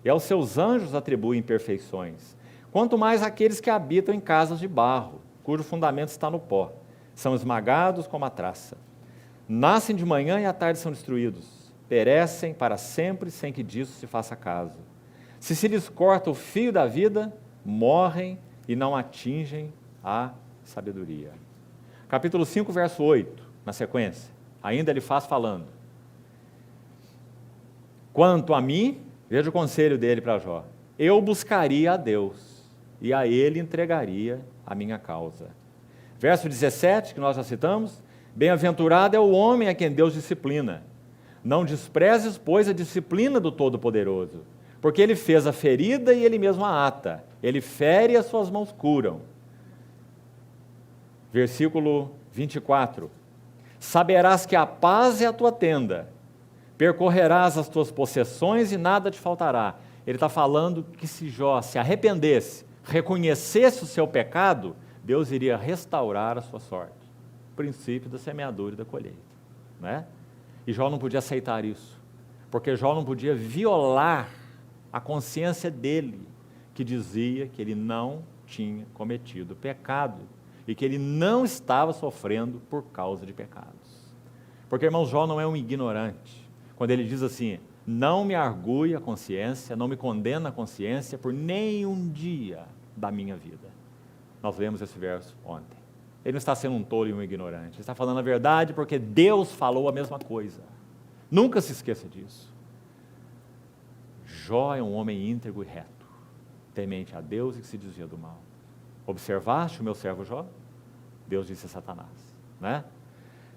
e aos seus anjos atribui imperfeições, quanto mais aqueles que habitam em casas de barro, cujo fundamento está no pó, são esmagados como a traça. Nascem de manhã e à tarde são destruídos, perecem para sempre sem que disso se faça caso. Se lhes corta o fio da vida, morrem e não atingem a sabedoria. Capítulo 5, verso 8, na sequência, ainda Elifaz falando. Quanto a mim, veja o conselho dele para Jó, eu buscaria a Deus, e a ele entregaria a minha causa. Verso 17, que nós já citamos, bem-aventurado é o homem a quem Deus disciplina. Não desprezes, pois, a disciplina do Todo-Poderoso, porque ele fez a ferida e ele mesmo a ata. Ele fere e as suas mãos curam. Versículo 24. Saberás que a paz é a tua tenda, percorrerás as tuas possessões e nada te faltará. Ele está falando que se Jó se arrependesse, reconhecesse o seu pecado, Deus iria restaurar a sua sorte. princípio da semeadura e da colheita, né? E Jó não podia aceitar isso, porque Jó não podia violar a consciência dele, que dizia que ele não tinha cometido pecado e que ele não estava sofrendo por causa de pecados. Porque, irmão, Jó não é um ignorante. Quando ele diz assim, não me argue a consciência, não me condena a consciência por nenhum dia da minha vida. Nós lemos esse verso ontem. Ele não está sendo um tolo e um ignorante, ele está falando a verdade porque Deus falou a mesma coisa. Nunca se esqueça disso. Jó é um homem íntegro e reto, temente a Deus e que se desvia do mal. Observaste o meu servo Jó? Deus disse a Satanás, né?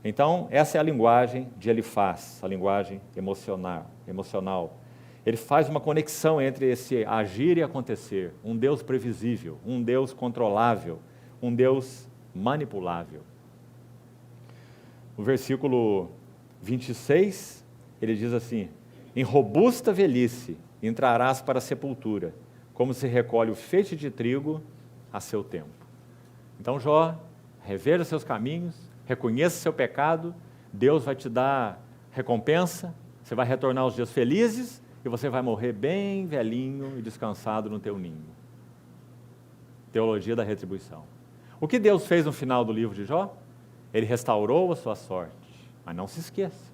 Então, essa é a linguagem de Elifaz, a linguagem emocional. Ele faz uma conexão entre esse agir e acontecer, um Deus previsível, um Deus controlável, um Deus manipulável. No versículo 26, ele diz assim, em robusta velhice entrarás para a sepultura, como se recolhe o feixe de trigo a seu tempo. Então, Jó, reveja seus caminhos, reconheça seu pecado, Deus vai te dar recompensa, você vai retornar aos dias felizes e você vai morrer bem velhinho e descansado no teu ninho. Teologia da retribuição. O que Deus fez no final do livro de Jó? Ele restaurou a sua sorte, mas não se esqueça,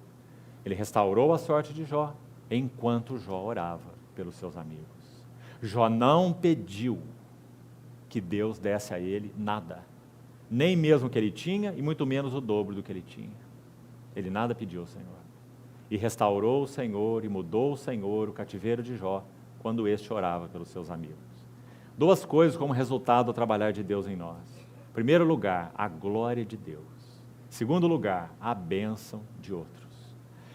ele restaurou a sorte de Jó enquanto Jó orava pelos seus amigos. Jó não pediu que Deus desse a ele nada, nem mesmo o que ele tinha e muito menos o dobro do que ele tinha. Ele nada pediu ao Senhor. E restaurou o Senhor e mudou o Senhor o cativeiro de Jó quando este orava pelos seus amigos. Duas coisas como resultado do trabalhar de Deus em nós. Em primeiro lugar, a glória de Deus. Em segundo lugar, a bênção de outros.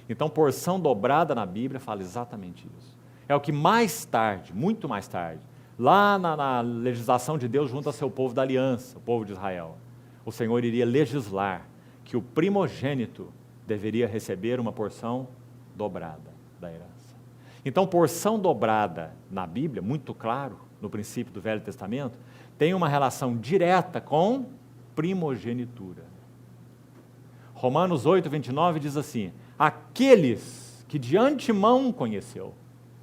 Então, porção dobrada na Bíblia fala exatamente isso. É o que mais tarde, muito mais tarde, lá na legislação de Deus junto ao seu povo da aliança, o povo de Israel, o Senhor iria legislar que o primogênito deveria receber uma porção dobrada da herança. Então, porção dobrada na Bíblia, muito claro, no princípio do Velho Testamento, tem uma relação direta com primogenitura. Romanos 8, 29 diz assim, aqueles que de antemão conheceu,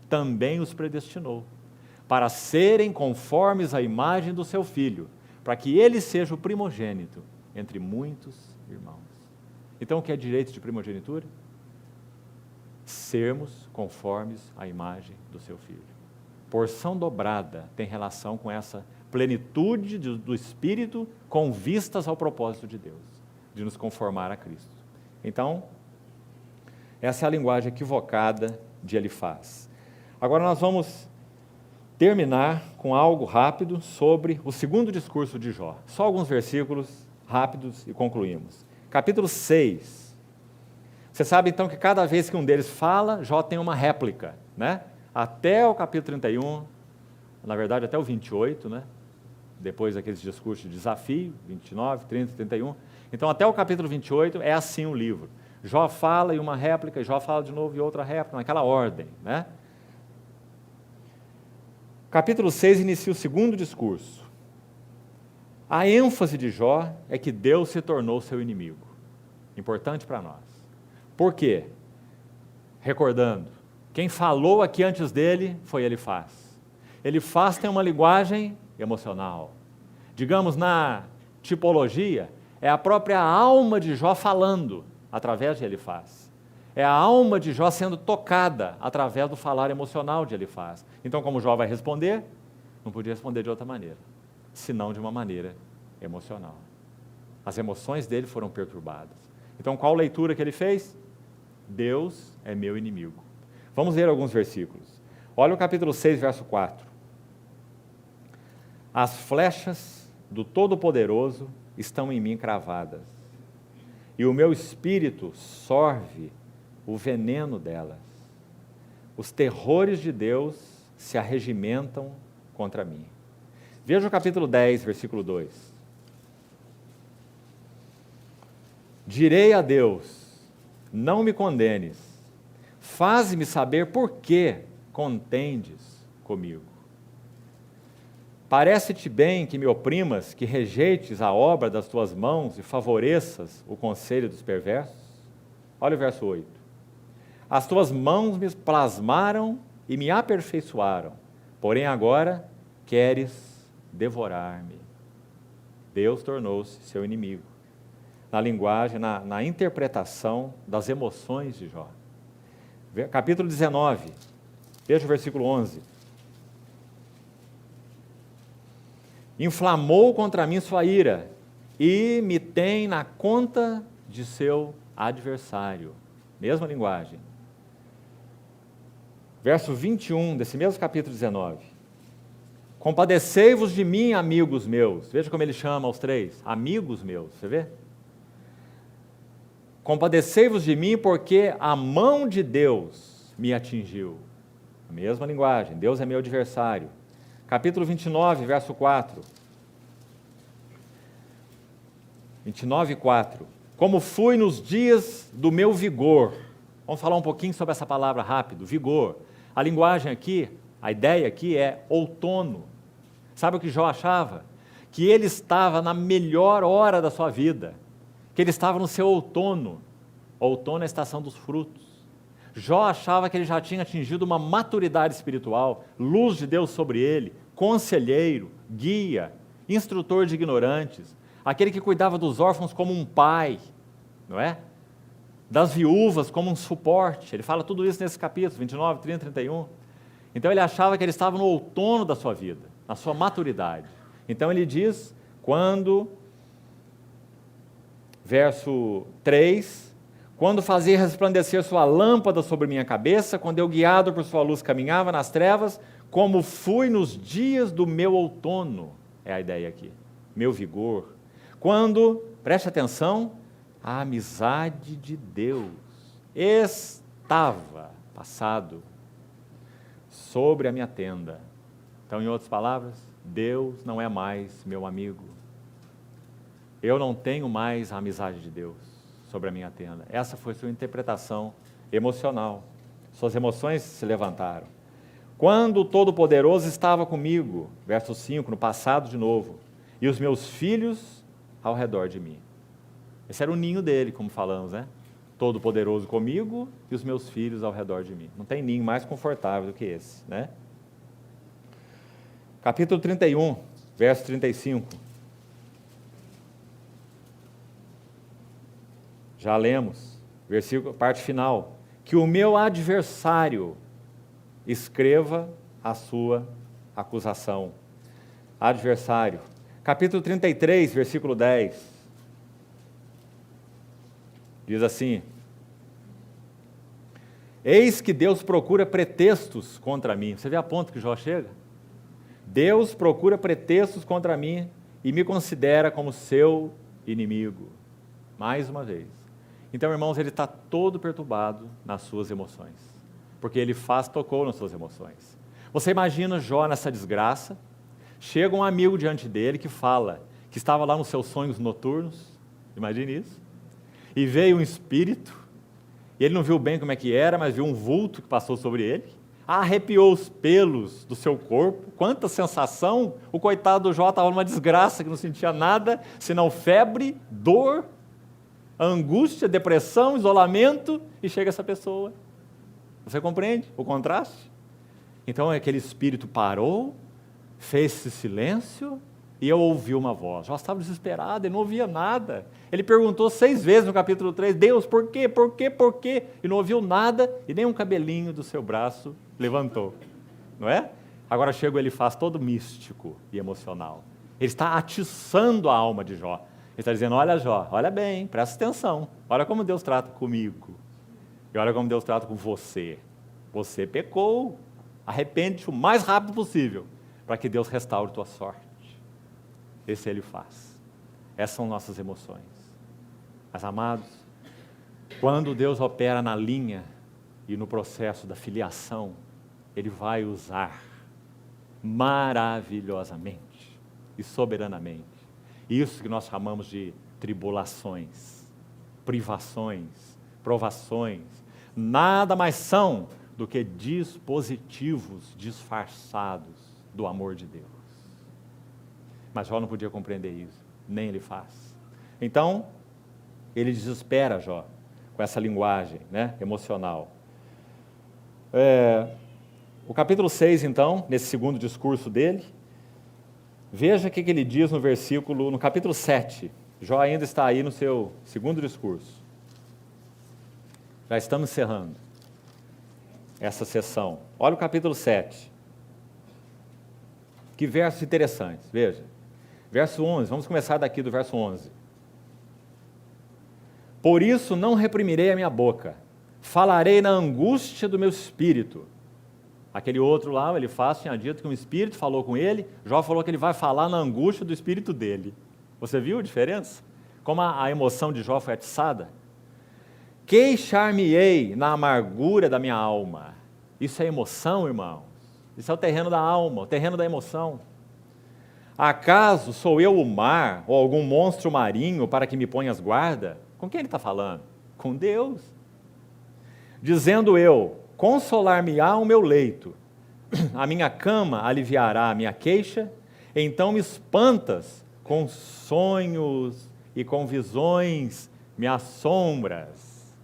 também os predestinou, para serem conformes à imagem do seu Filho, para que ele seja o primogênito entre muitos irmãos. Então, o que é direito de primogenitura? Sermos conformes à imagem do seu Filho. Porção dobrada tem relação com essa plenitude do Espírito com vistas ao propósito de Deus, de nos conformar a Cristo. Então, essa é a linguagem equivocada de Elifaz. Agora nós vamos terminar com algo rápido sobre o segundo discurso de Jó. Só alguns versículos rápidos e concluímos. Capítulo 6. Você sabe então que cada vez que um deles fala, Jó tem uma réplica, né? Até o capítulo 31, na verdade até o 28, né? Depois daqueles discursos de desafio, 29, 30, 31. Então até o capítulo 28 é assim o livro. Jó fala e uma réplica, Jó fala de novo e outra réplica, naquela ordem, né? Capítulo 6 inicia o segundo discurso. A ênfase de Jó é que Deus se tornou seu inimigo. Importante para nós. Por quê? Recordando, quem falou aqui antes dele foi Elifaz. Elifaz tem uma linguagem emocional. Digamos, na tipologia, é a própria alma de Jó falando através de Elifaz. É a alma de Jó sendo tocada através do falar emocional de Elifaz. Então, como Jó vai responder? Não podia responder de outra maneira, senão de uma maneira emocional. As emoções dele foram perturbadas. Então, qual leitura que ele fez? Deus é meu inimigo. Vamos ler alguns versículos. Olha o capítulo 6, verso 4. As flechas do Todo-Poderoso estão em mim cravadas, e o meu espírito sorve o veneno delas. Os terrores de Deus se arregimentam contra mim. Veja o capítulo 10, versículo 2. Direi a Deus, não me condenes, faze-me saber por que contendes comigo. Parece-te bem que me oprimas, que rejeites a obra das tuas mãos e favoreças o conselho dos perversos? Olha o verso 8. As tuas mãos me plasmaram e me aperfeiçoaram, porém agora queres devorar-me. Deus tornou-se seu inimigo, na linguagem, na interpretação das emoções de Jó. Capítulo 19, veja o versículo 11. Inflamou contra mim sua ira e me tem na conta de seu adversário. Mesma linguagem. Verso 21 desse mesmo capítulo 19. Compadecei-vos de mim, amigos meus. Veja como ele chama os três. Amigos meus, você vê? Compadecei-vos de mim porque a mão de Deus me atingiu. A mesma linguagem. Deus é meu adversário. Capítulo 29, verso 4. 29, 4. Como fui nos dias do meu vigor. Vamos falar um pouquinho sobre essa palavra rápido, vigor. A linguagem aqui, a ideia aqui é outono. Sabe o que Jó achava? Que ele estava na melhor hora da sua vida, que ele estava no seu outono. Outono é a estação dos frutos. Jó achava que ele já tinha atingido uma maturidade espiritual, luz de Deus sobre ele, conselheiro, guia, instrutor de ignorantes, aquele que cuidava dos órfãos como um pai, não é? Das viúvas como um suporte. Ele fala tudo isso nesse capítulo, 29, 30, 31. Então ele achava que ele estava no outono da sua vida, na sua maturidade. Então ele diz, verso 3, quando fazia resplandecer sua lâmpada sobre minha cabeça, quando eu guiado por sua luz caminhava nas trevas, como fui nos dias do meu outono, é a ideia aqui, meu vigor. Quando, preste atenção, a amizade de Deus estava passado sobre a minha tenda. Então, em outras palavras, Deus não é mais meu amigo. Eu não tenho mais a amizade de Deus sobre a minha tenda. Essa foi sua interpretação emocional. Suas emoções se levantaram. Quando o Todo-Poderoso estava comigo, verso 5, no passado de novo, e os meus filhos ao redor de mim. Esse era o ninho dele, como falamos, né? Todo-Poderoso comigo e os meus filhos ao redor de mim. Não tem ninho mais confortável do que esse, né? Capítulo 31, verso 35. Já lemos, versículo, parte final. Que o meu adversário escreva a sua acusação. Adversário. Capítulo 33, versículo 10. Diz assim: eis que Deus procura pretextos contra mim. Você vê a ponto que Jó chega? Deus procura pretextos contra mim e me considera como seu inimigo. Mais uma vez. Então, irmãos, ele está todo perturbado nas suas emoções, porque ele tocou nas suas emoções. Você imagina Jó nessa desgraça, chega um amigo diante dele que fala que estava lá nos seus sonhos noturnos, imagine isso, e veio um espírito, e ele não viu bem como é que era, mas viu um vulto que passou sobre ele, arrepiou os pelos do seu corpo, quanta sensação, o coitado do Jó estava numa desgraça, que não sentia nada, senão febre, dor, angústia, depressão, isolamento, e chega essa pessoa. Você compreende o contraste? Então aquele espírito parou, fez esse silêncio, e eu ouvi uma voz. Jó estava desesperado, ele não ouvia nada. Ele perguntou 6 vezes no capítulo 3, Deus, por quê, por quê, por quê? E não ouviu nada, e nem um cabelinho do seu braço levantou. Não é? Agora chega o Elifaz todo místico e emocional. Ele está atiçando a alma de Jó. Ele está dizendo, olha Jó, olha bem, presta atenção. Olha como Deus trata comigo. E olha como Deus trata com você. Você pecou. Arrepende-te o mais rápido possível, para que Deus restaure tua sorte. Esse ele faz. Essas são nossas emoções. Mas, amados, quando Deus opera na linha e no processo da filiação, Ele vai usar maravilhosamente e soberanamente isso que nós chamamos de tribulações, privações, provações. Nada mais são do que dispositivos disfarçados do amor de Deus. Mas Jó não podia compreender isso, nem ele faz. Então, ele desespera Jó com essa linguagem, né, emocional. O capítulo 6, então, nesse segundo discurso dele, veja o que ele diz no capítulo 7. Jó ainda está aí no seu segundo discurso. Já estamos encerrando essa sessão. Olha o capítulo 7. Que versos interessantes, veja. Verso 11, vamos começar daqui do verso 11. Por isso não reprimirei a minha boca, falarei na angústia do meu espírito. Aquele outro lá, ele tinha dito que um espírito falou com ele, Jó falou que ele vai falar na angústia do espírito dele. Você viu a diferença? Como a emoção de Jó foi atiçada? Queixar-me-ei na amargura da minha alma. Isso é emoção, irmãos. Isso é o terreno da alma, o terreno da emoção. Acaso sou eu o mar ou algum monstro marinho para que me ponhas guarda? Com quem ele está falando? Com Deus. Dizendo eu, consolar-me-á o meu leito, a minha cama aliviará a minha queixa, então me espantas com sonhos e com visões, me assombras.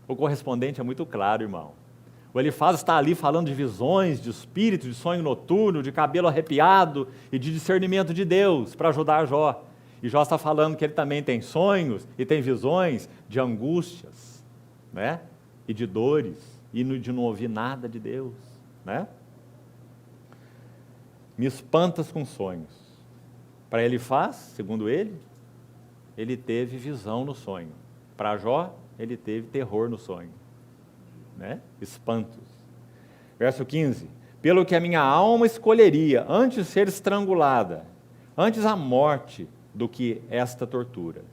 O correspondente é muito claro, irmão. O Elifaz está ali falando de visões, de espírito, de sonho noturno, de cabelo arrepiado e de discernimento de Deus para ajudar Jó. E Jó está falando que ele também tem sonhos e tem visões de angústias, né? E de dores, e de não ouvir nada de Deus, né? Me espantas com sonhos. Para Elifaz, segundo ele teve visão no sonho. Para Jó, ele teve terror no sonho, né? Espantos. Verso 15. Pelo que a minha alma escolheria, antes ser estrangulada, antes a morte, do que esta tortura.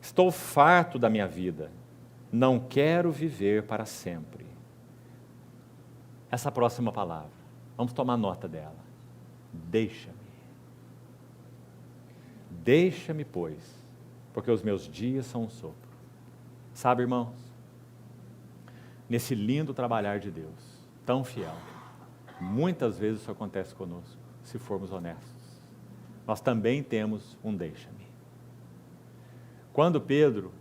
Estou farto da minha vida, não quero viver para sempre. Essa próxima palavra, vamos tomar nota dela. Deixa-me. Deixa-me, pois, porque os meus dias são um sopro. Sabe, irmãos, nesse lindo trabalhar de Deus, tão fiel, muitas vezes isso acontece conosco, se formos honestos. Nós também temos um deixa-me. Quando Pedro,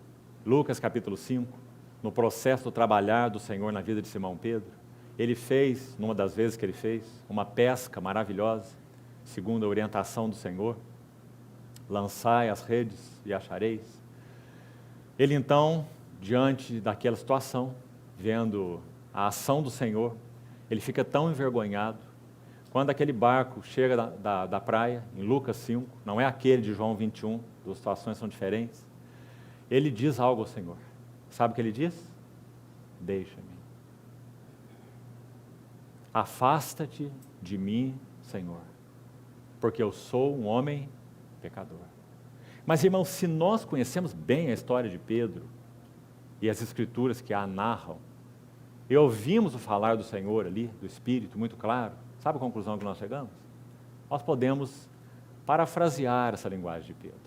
Lucas capítulo 5, no processo do trabalhar do Senhor na vida de Simão Pedro, ele fez, numa das vezes que ele fez, uma pesca maravilhosa, segundo a orientação do Senhor, lançai as redes e achareis. Ele então, diante daquela situação, vendo a ação do Senhor, ele fica tão envergonhado. Quando aquele barco chega da praia, em Lucas 5, não é aquele de João 21, as situações são diferentes, ele diz algo ao Senhor. Sabe o que ele diz? Deixa-me. Afasta-te de mim, Senhor, porque eu sou um homem pecador. Mas, irmãos, se nós conhecemos bem a história de Pedro e as escrituras que a narram, e ouvimos o falar do Senhor ali, do Espírito, muito claro, sabe a conclusão que nós chegamos? Nós podemos parafrasear essa linguagem de Pedro,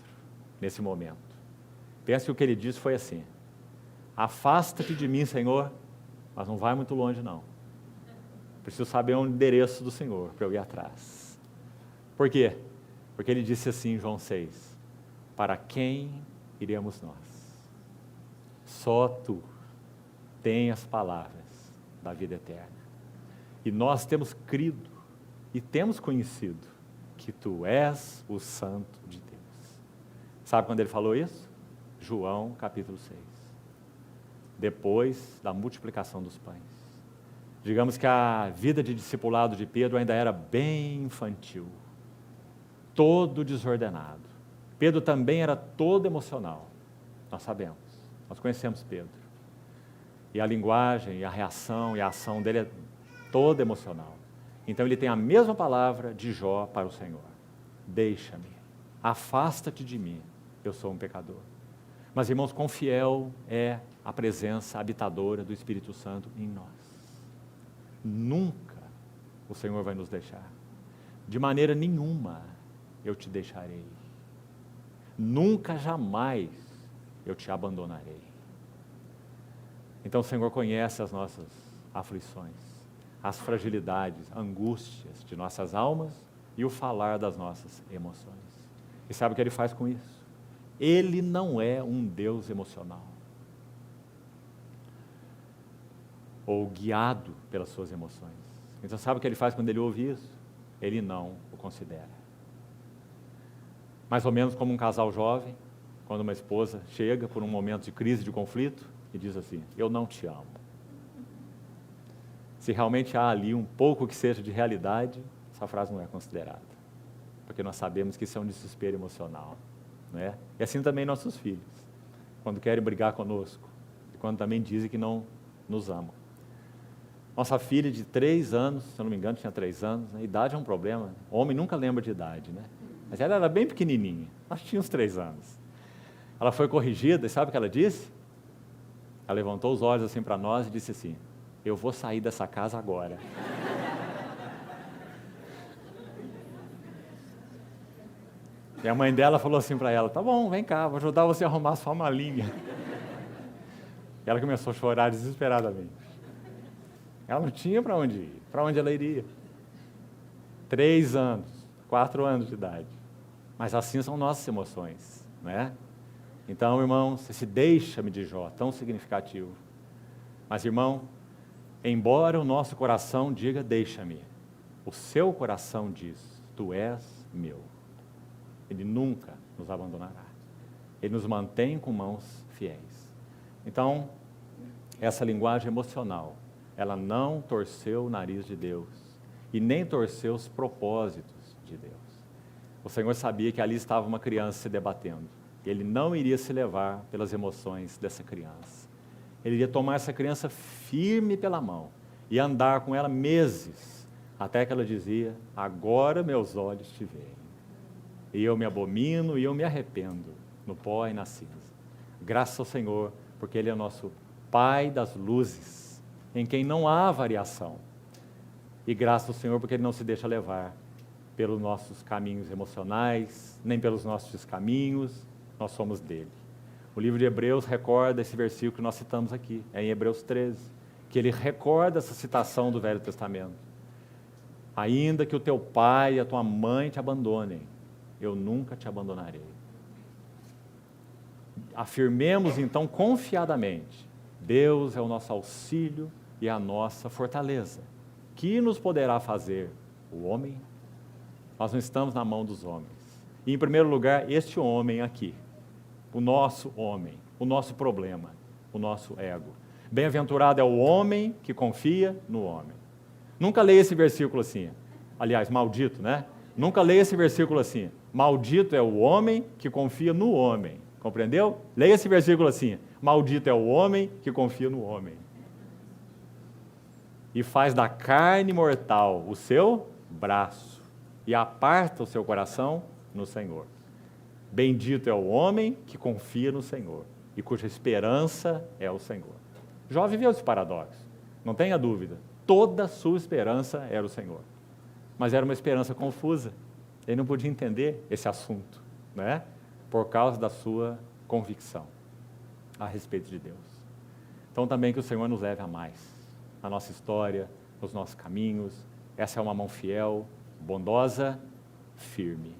nesse momento. Pense que o que ele disse foi assim: afasta-te de mim, Senhor, mas não vai muito longe, não. Preciso saber o endereço do Senhor para eu ir atrás. Por quê? Porque ele disse assim em João 6, para quem iremos nós? Só tu tens as palavras da vida eterna. E nós temos crido e temos conhecido que tu és o Santo de Deus. Sabe quando ele falou isso? João capítulo 6. Depois da multiplicação dos pães. Digamos que a vida de discipulado de Pedro ainda era bem infantil, todo desordenado. Pedro também era todo emocional, nós sabemos, nós conhecemos Pedro. E a linguagem, e a reação, e a ação dele é toda emocional. Então ele tem a mesma palavra de Jó para o Senhor: deixa-me, afasta-te de mim, eu sou um pecador. Mas, irmãos, quão fiel é a presença habitadora do Espírito Santo em nós. Nunca o Senhor vai nos deixar. De maneira nenhuma eu te deixarei. Nunca, jamais eu te abandonarei. Então o Senhor conhece as nossas aflições, as fragilidades, angústias de nossas almas e o falar das nossas emoções. E sabe o que ele faz com isso? Ele não é um Deus emocional, ou guiado pelas suas emoções. Então sabe o que ele faz quando ele ouve isso? Ele não o considera. Mais ou menos como um casal jovem, quando uma esposa chega por um momento de crise, de conflito, e diz assim: eu não te amo. Se realmente há ali um pouco que seja de realidade, essa frase não é considerada, porque nós sabemos que isso é um desespero emocional, não é? E assim também nossos filhos, quando querem brigar conosco, e quando também dizem que não nos amam. Nossa filha de 3 anos, se eu não me engano, tinha 3 anos, né? Idade é um problema, homem nunca lembra de idade, né? Mas ela era bem pequenininha, nós tínhamos 3 anos. Ela foi corrigida, e sabe o que ela disse? Ela levantou os olhos assim para nós e disse assim: eu vou sair dessa casa agora. E a mãe dela falou assim para ela: tá bom, vem cá, vou ajudar você a arrumar sua malinha. E ela começou a chorar desesperadamente. Ela não tinha para onde ir, para onde ela iria. 3 anos, 4 anos de idade. Mas assim são nossas emoções, né? Então, irmão, esse deixa-me de Jó, tão significativo. Mas, irmão, embora o nosso coração diga deixa-me, o seu coração diz: tu és meu. Ele nunca nos abandonará. Ele nos mantém com mãos fiéis. Então, essa linguagem emocional, ela não torceu o nariz de Deus e nem torceu os propósitos de Deus. O Senhor sabia que ali estava uma criança se debatendo. Ele não iria se levar pelas emoções dessa criança. Ele iria tomar essa criança firme pela mão e andar com ela meses, até que ela dizia: agora meus olhos te veem, e eu me abomino e eu me arrependo no pó e na cinza. Graças ao Senhor, porque Ele é nosso Pai das luzes, em quem não há variação. E graças ao Senhor, porque Ele não se deixa levar pelos nossos caminhos emocionais, nem pelos nossos caminhos, nós somos dele. O livro de Hebreus recorda esse versículo que nós citamos aqui, é em Hebreus 13, que ele recorda essa citação do Velho Testamento. Ainda que o teu pai e a tua mãe te abandonem, eu nunca te abandonarei. Afirmemos então confiadamente: Deus é o nosso auxílio e a nossa fortaleza. Que nos poderá fazer o homem? Nós não estamos na mão dos homens. E em primeiro lugar, este homem aqui, o nosso homem, o nosso problema, o nosso ego. Bem-aventurado é o homem que confia no homem. Nunca leia esse versículo assim. Aliás, maldito, né? Nunca leia esse versículo assim: maldito é o homem que confia no homem. Compreendeu? Leia esse versículo assim: maldito é o homem que confia no homem. E faz da carne mortal o seu braço, e aparta o seu coração no Senhor. Bendito é o homem que confia no Senhor, e cuja esperança é o Senhor. Jó viveu esse paradoxo, não tenha dúvida. Toda a sua esperança era o Senhor. Mas era uma esperança confusa. Ele não podia entender esse assunto, né? Por causa da sua convicção a respeito de Deus. Então também que o Senhor nos leve a mais, na nossa história, nos nossos caminhos. Essa é uma mão fiel, bondosa, firme.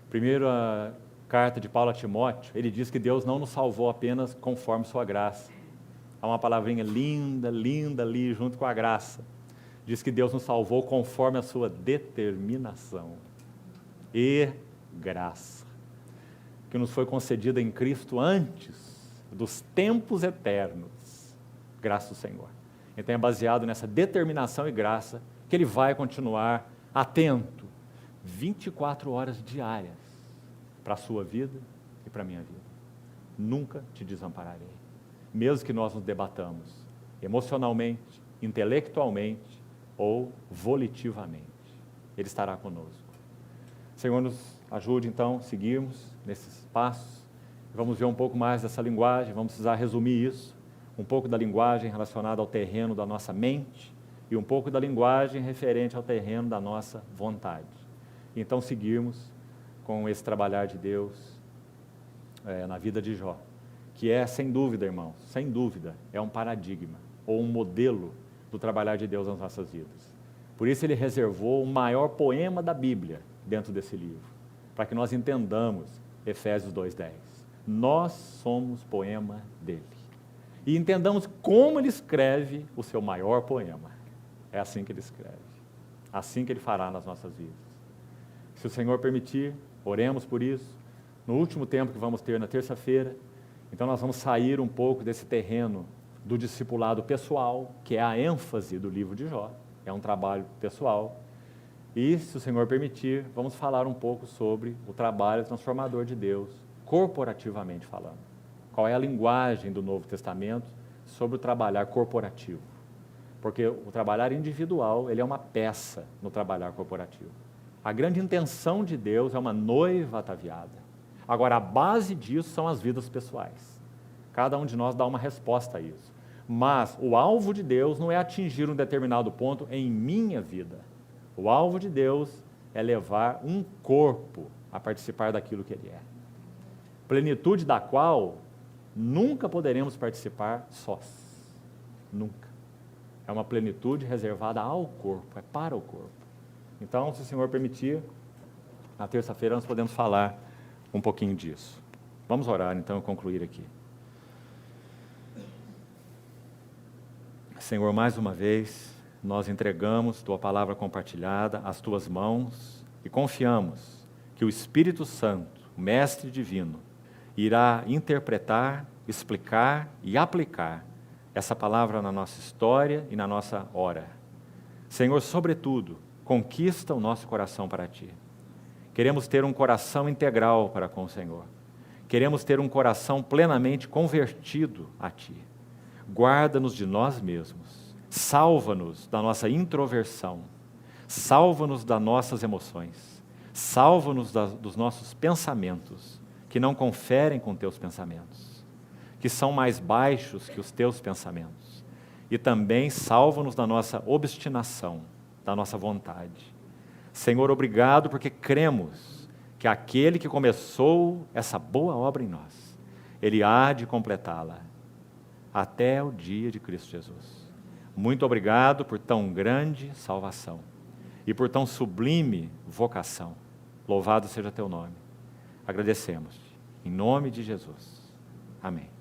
Primeira carta de Paulo a Timóteo, ele diz que Deus não nos salvou apenas conforme sua graça. Há uma palavrinha linda, linda ali junto com a graça. Diz que Deus nos salvou conforme a sua determinação e graça, que nos foi concedida em Cristo antes dos tempos eternos. Graças ao Senhor. Então é baseado nessa determinação e graça que Ele vai continuar atento 24 horas diárias para a sua vida e para a minha vida. Nunca te desampararei. Mesmo que nós nos debatamos emocionalmente, intelectualmente ou volitivamente, Ele estará conosco. Senhor, nos ajude então a seguirmos nesses passos. Vamos ver um pouco mais dessa linguagem, vamos precisar resumir isso, um pouco da linguagem relacionada ao terreno da nossa mente e um pouco da linguagem referente ao terreno da nossa vontade. Então seguirmos com esse trabalhar de Deus na vida de Jó, que é, sem dúvida, irmãos, sem dúvida, é um paradigma ou um modelo do trabalhar de Deus nas nossas vidas. Por isso ele reservou o maior poema da Bíblia dentro desse livro, para que nós entendamos Efésios 2:10. Nós somos poema dele. E entendamos como ele escreve o seu maior poema. É assim que ele escreve. Assim que ele fará nas nossas vidas. Se o Senhor permitir, oremos por isso. No último tempo que vamos ter na terça-feira, então nós vamos sair um pouco desse terreno do discipulado pessoal, que é a ênfase do livro de Jó. É um trabalho pessoal. E, se o Senhor permitir, vamos falar um pouco sobre o trabalho transformador de Deus, corporativamente falando. Qual é a linguagem do Novo Testamento sobre o trabalhar corporativo? Porque o trabalhar individual, ele é uma peça no trabalhar corporativo. A grande intenção de Deus é uma noiva ataviada. Agora, a base disso são as vidas pessoais. Cada um de nós dá uma resposta a isso. Mas o alvo de Deus não é atingir um determinado ponto em minha vida. O alvo de Deus é levar um corpo a participar daquilo que ele é. Plenitude da qual nunca poderemos participar sós. Nunca. É uma plenitude reservada ao corpo, é para o corpo. Então, se o Senhor permitir, na terça-feira nós podemos falar um pouquinho disso. Vamos orar então e concluir aqui. Senhor, mais uma vez, nós entregamos Tua palavra compartilhada às Tuas mãos e confiamos que o Espírito Santo, o Mestre Divino, irá interpretar, explicar e aplicar essa palavra na nossa história e na nossa hora. Senhor, sobretudo, conquista o nosso coração para Ti. Queremos ter um coração integral para com o Senhor. Queremos ter um coração plenamente convertido a Ti. Guarda-nos de nós mesmos. Salva-nos da nossa introversão. Salva-nos das nossas emoções. Salva-nos dos nossos pensamentos, que não conferem com Teus pensamentos, que são mais baixos que os Teus pensamentos. E também salva-nos da nossa obstinação, da nossa vontade. Senhor, obrigado porque cremos que aquele que começou essa boa obra em nós, Ele há de completá-la até o dia de Cristo Jesus. Muito obrigado por tão grande salvação e por tão sublime vocação. Louvado seja Teu nome. Agradecemos. Em nome de Jesus. Amém.